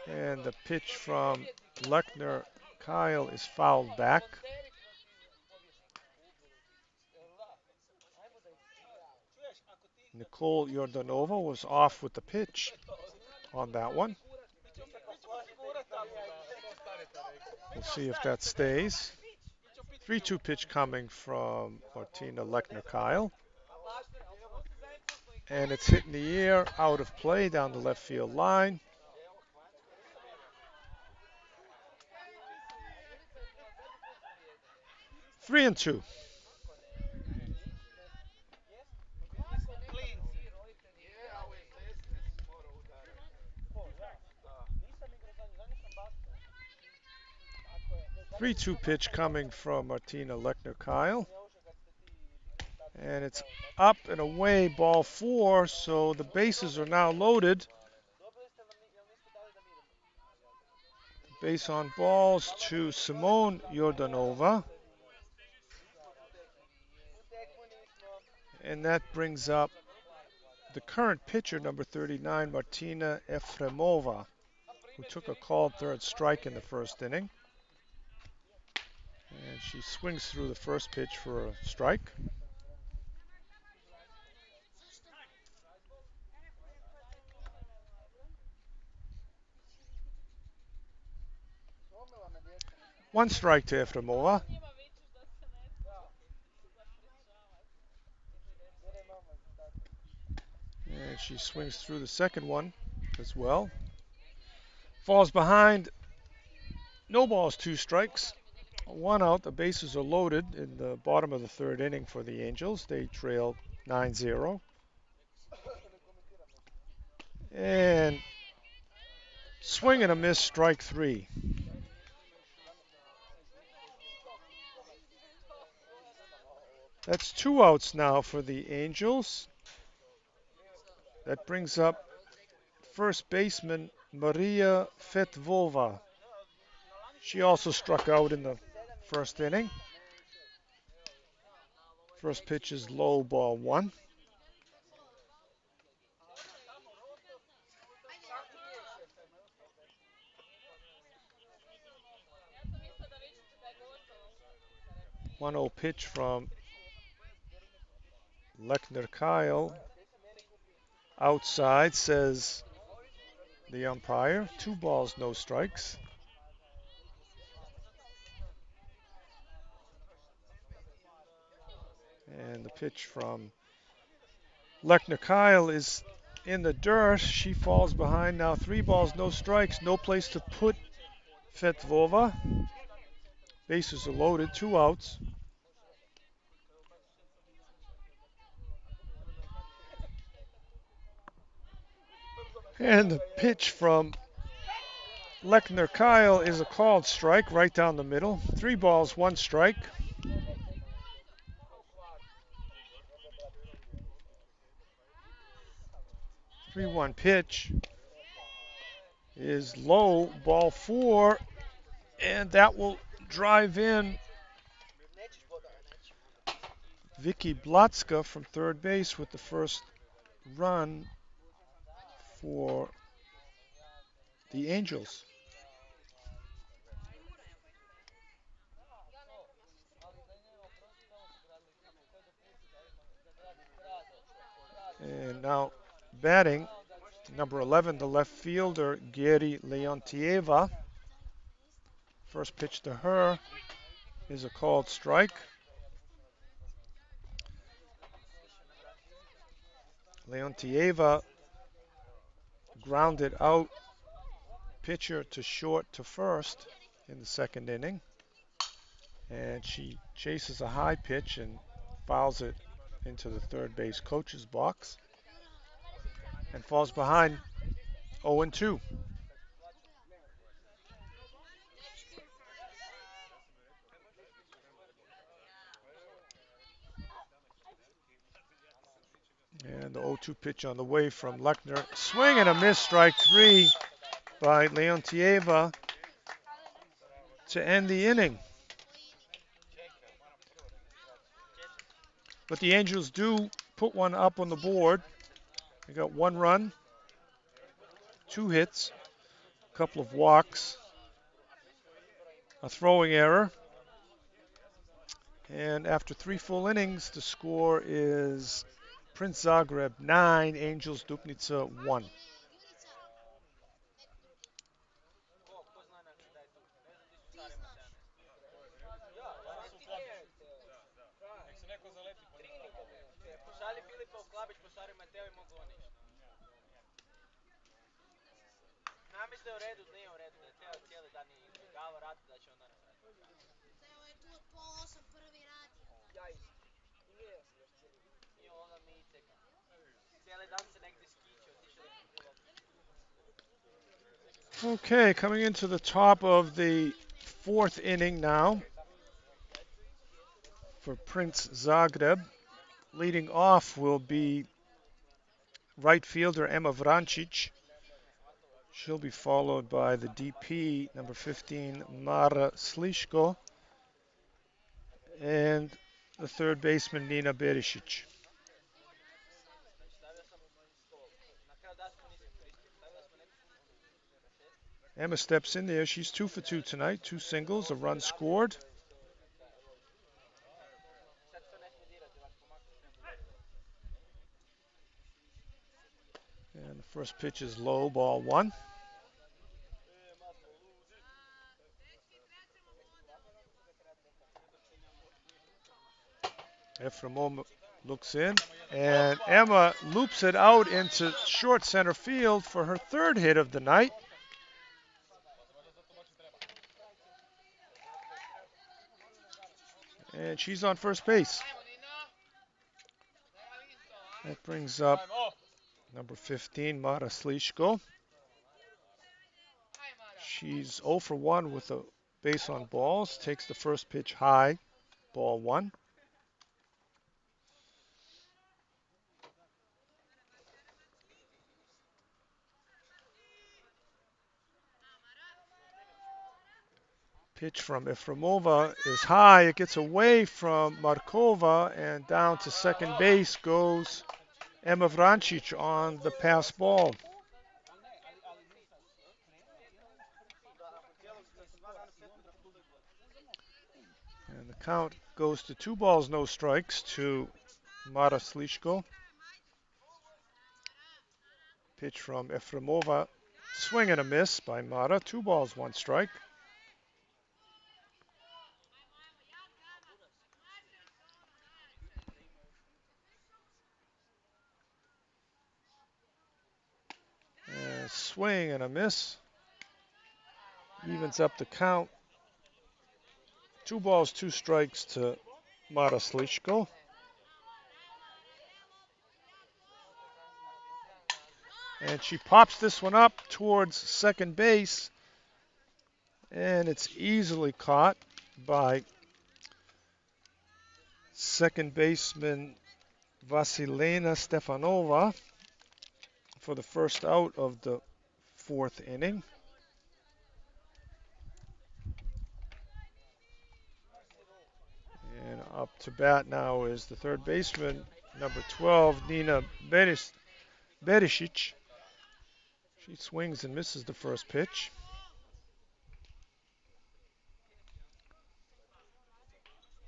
And the pitch from Luckner Kyle is fouled back. Nicole Yordanova was off with the pitch on that one. We'll see if that stays. 3-2 pitch coming from Martina Luckner Kyle. And it's hit in the air, out of play down the left field line. Three and two. Three-two pitch coming from Martina Luckner Kyle. And it's up and away, ball 4, so the bases are now loaded. Base on balls to Simone Yordanova. And that brings up the current pitcher, number 39, Martina Efremova, who took a called third strike in the first inning. And she swings through the first pitch for a strike. One strike to Efremova. And she swings through the second one as well. Falls behind. No balls, 2 strikes. 1 out. The bases are loaded in the bottom of the third inning for the Angels. They trail 9-0. And swing and a miss, strike 3. That's 2 outs now for the Angels. That brings up first baseman Maria Fetvova. She also struck out in the first inning. First pitch is low, ball 1. One 0 pitch from Lechner Kyle outside, says the umpire. 2 balls, no strikes. And the pitch from Lechner Kyle is in the dirt. She falls behind now. 3 balls, no strikes. No place to put Fetvova. Bases are loaded. 2 outs. And the pitch from Lechner Kyle is a called strike right down the middle. 3 balls, 1 strike. 3-1 pitch is low, ball 4, and that will drive in Vicky Blatska from third base with the first run for the Angels. And now batting, number 11, the left fielder, Geri Leontieva. First pitch to her is a called strike. Leontieva grounded out pitcher to short to first in the second inning. And she chases a high pitch and fouls it into the third base coach's box and falls behind 0-2. And the 0-2 pitch on the way from Lechner. Swing and a miss, strike 3 by Leontieva to end the inning. But the Angels do put one up on the board. They got 1 run, 2 hits, a couple of walks, a throwing error. And after 3 full innings, the score is Princ Zagreb 9, Angels Dupnitsa 1. Okay, coming into the top of the 4th inning now for Princ Zagreb. Leading off will be right fielder Emma Vrancic. She'll be followed by the DP, number 15, Mara Sliško, and the third baseman, Nina Berisic. Emma steps in there. She's 2 for 2 tonight. 2 singles, a run scored. And the first pitch is low, ball 1. Efremov looks in, and Emma loops it out into short center field for her 3rd hit of the night. And she's on first base. That brings up number 15, Mara Sliško. She's 0 for 1 with a base on balls. Takes the first pitch high, ball 1. Pitch from Efremova is high. It gets away from Markova, and down to second base goes Emma Vrancic on the pass ball. And the count goes to 2 balls, no strikes to Mara Slishko. Pitch from Efremova. Swing and a miss by Mara. 2 balls, 1 strike. And swing and a miss. Evens up the count. 2 balls, 2 strikes to Mara Slishko. And she pops this one up towards second base. And it's easily caught by second baseman Vasilena Stefanova for the first out of the 4th inning. And up to bat now is the third baseman, number 12, Nina Berisic. She swings and misses the first pitch.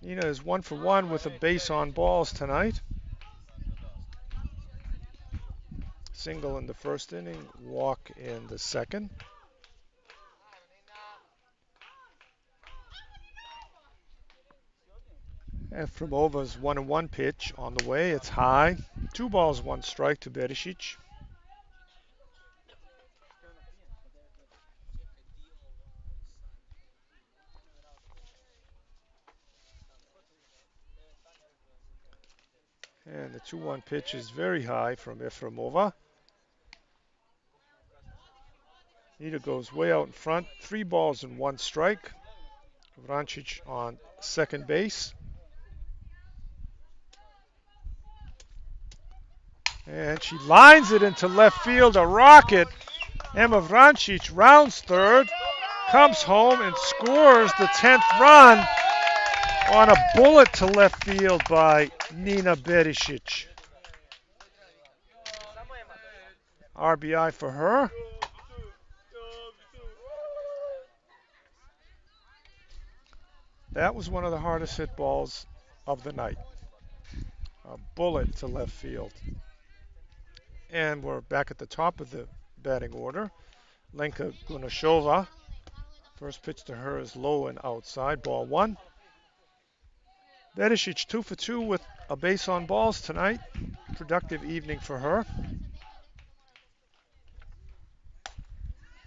Nina is 1 for 1 with a base on balls tonight. Single in the first inning, walk in the second. Efremova's 1-1 pitch on the way. It's high. 2 balls, 1 strike to Berisic. And the 2-1 pitch is very high from Efremova. Nita goes way out in front. 3 balls and 1 strike. Vrancic on second base. And she lines it into left field. A rocket. Emma Vrancic rounds third, comes home and scores the 10th run on a bullet to left field by Nina Berisic. RBI for her. That was one of the hardest hit balls of the night. A bullet to left field. And we're back at the top of the batting order. Lenka Gunashova. First pitch to her is low and outside, ball 1. Berisic 2 for 2 with a base on balls tonight. Productive evening for her.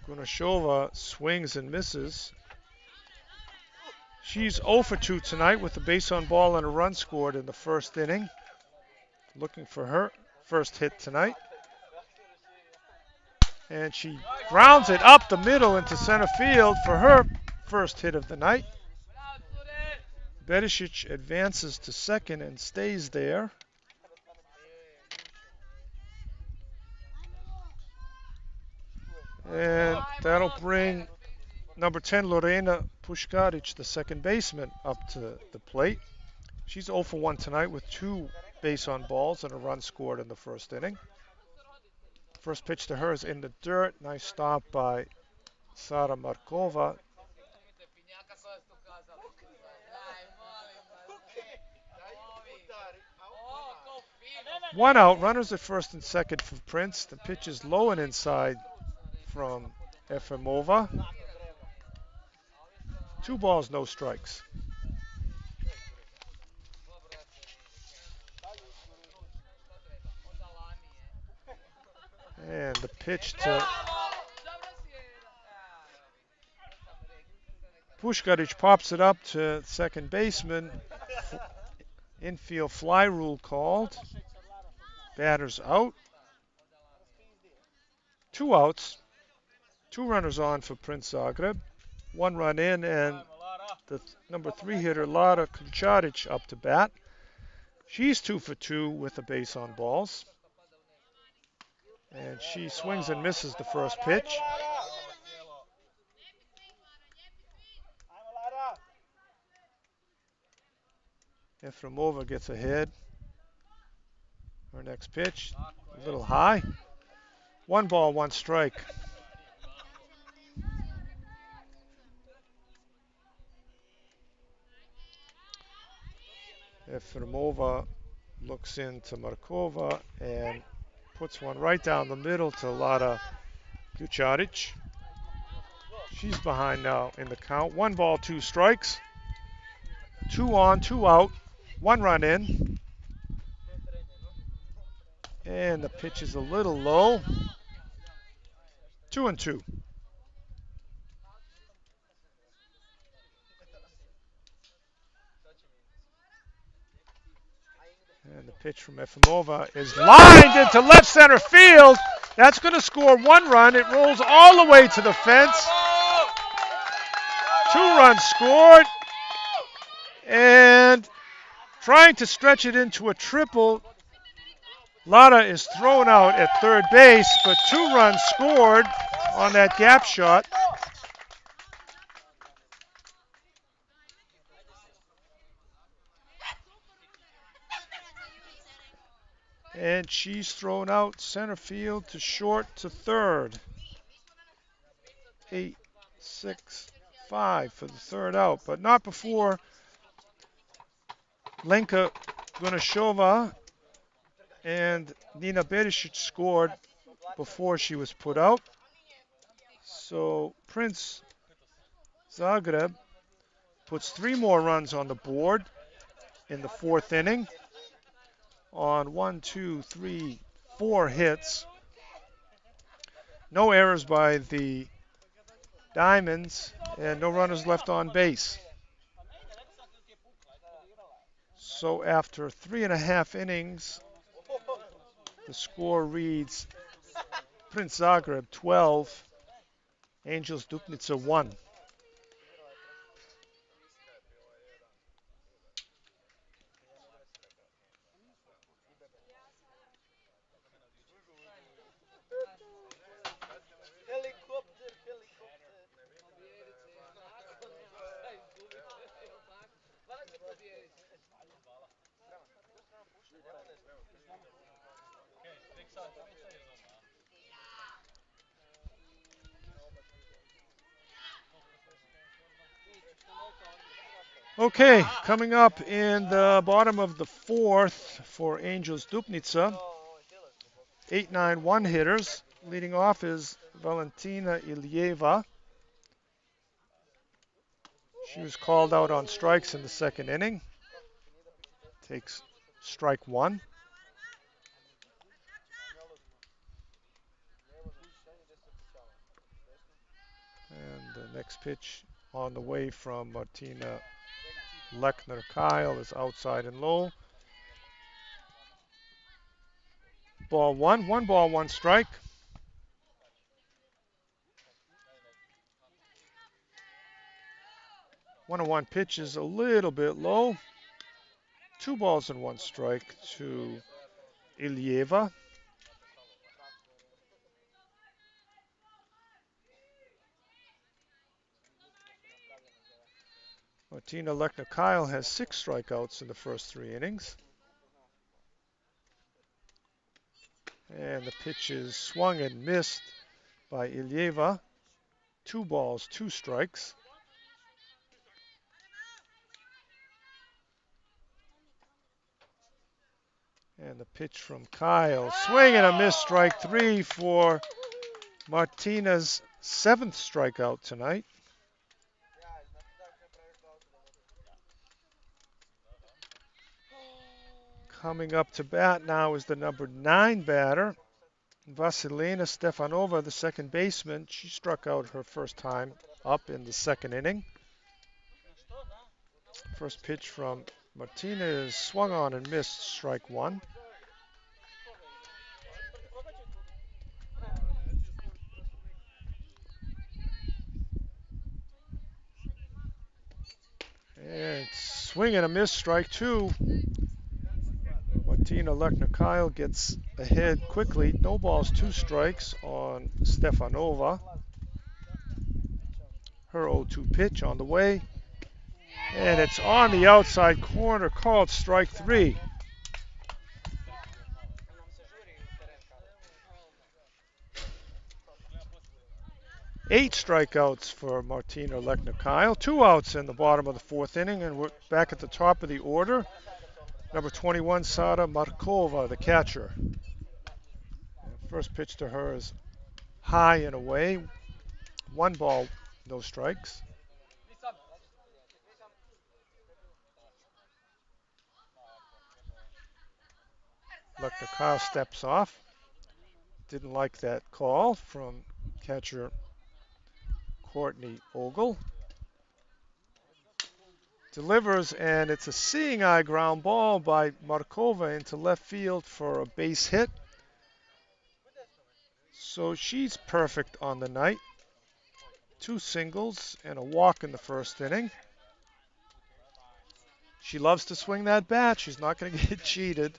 Gunashova swings and misses. She's 0 for 2 tonight with a base on ball and a run scored in the first inning. Looking for her first hit tonight. And she grounds it up the middle into center field for her first hit of the night. Berisic advances to second and stays there. And that'll bring number 10, Lorena Puškarić, the second baseman, up to the plate. She's 0 for 1 tonight with 2 base on balls and a run scored in the first inning. First pitch to her is in the dirt. Nice stop by Sara Markova. One out, runners at first and second for Prince. The pitch is low and inside from Efremova. 2 balls, no strikes. And the pitch to Puškarić pops it up to second baseman. Infield fly rule called. Batters out. 2 outs. 2 runners on for Princ Zagreb. 1 run in, and the number 3 hitter, Lara Kucharic, up to bat. She's 2 for 2 with a base on balls. And she swings and misses the first pitch. Efremova gets ahead. Her next pitch, a little high. 1 ball, 1 strike. Efremova looks into Markova and puts one right down the middle to Lada Ducharic. She's behind now in the count. 1 ball, 2 strikes. 2 on, 2 out. 1 run in. And the pitch is a little low. 2-2. And the pitch from Efimova is lined into left center field. That's going to score 1 run. It rolls all the way to the fence. 2 runs scored. And trying to stretch it into a triple. Lada is thrown out at third base, but 2 runs scored on that gap shot. And she's thrown out center field to short to third. 8, 6, 5 for the third out, but not before Lenka Gunashova and Nina Berisic scored before she was put out. So Princ Zagreb puts 3 more runs on the board in the 4th inning on 1, 2, 3, 4 hits. No errors by the Diamonds and no runners left on base. So after 3.5 innings, the score reads Princ Zagreb 12, Angels Dupnitsa 1. Okay, coming up in the bottom of the 4th for Angels Dupnitsa, 8-9 hitters. Leading off is Valentina Ilieva. She was called out on strikes in the 2nd inning. Takes strike 1. And the next pitch on the way from Martina Lechner-Kyle is outside and low. Ball 1, 1 ball, 1 strike. 1-1 pitch is a little bit low. 2 balls and 1 strike to Ilieva. Martina Lechner-Kyle has 6 strikeouts in the first 3 innings. And the pitch is swung and missed by Ilieva. 2 balls, 2 strikes. And the pitch from Kyle. Swing and a miss, strike 3 for Martina's 7th strikeout tonight. Coming up to bat now is the number 9 batter, Vasilina Stefanova, the second baseman. She struck out her first time up in the 2nd inning. First pitch from Martina is swung on and missed, strike 1. And swing and a miss, strike 2. Martina Lechner-Kyle gets ahead quickly. No balls, 2 strikes on Stefanova. Her 0-2 pitch on the way. And it's on the outside corner, called strike 3. Eight strikeouts for Martina Lechner-Kyle. 2 outs in the bottom of the 4th inning, and we're back at the top of the order. Number 21, Sara Markova, the catcher. First pitch to her is high and away. 1 ball, no strikes. Lecter Kyle steps off. Didn't like that call from catcher Courtney Ogle. Delivers, and it's a seeing eye ground ball by Markova into left field for a base hit. So she's perfect on the night. 2 singles and a walk in the first inning. She loves to swing that bat. She's not going to get cheated.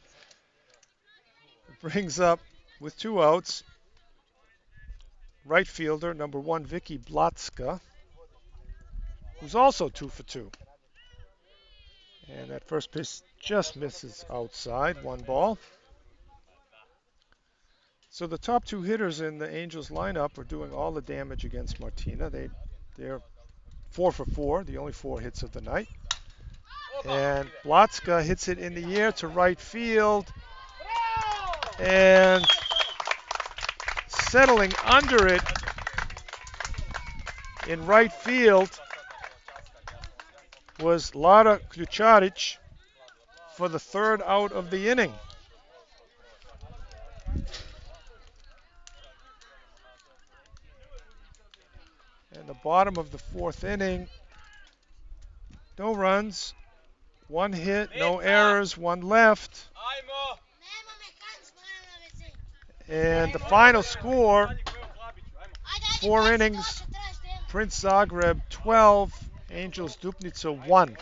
It brings up, with 2 outs, right fielder, number 1, Vicky Blatska, who's also 2 for 2. And that first pitch just misses outside, 1 ball. So the top 2 hitters in the Angels lineup are doing all the damage against Martina. They're 4 for 4, the only 4 hits of the night. And Blatska hits it in the air to right field. And settling under it in right field was Lara Ključarić for the 3rd out of the inning. And the bottom of the 4th inning, no runs, 1 hit, no errors, 1 left. And the final score, 4 innings, Princ Zagreb 12, Angels Dupnitsa 1.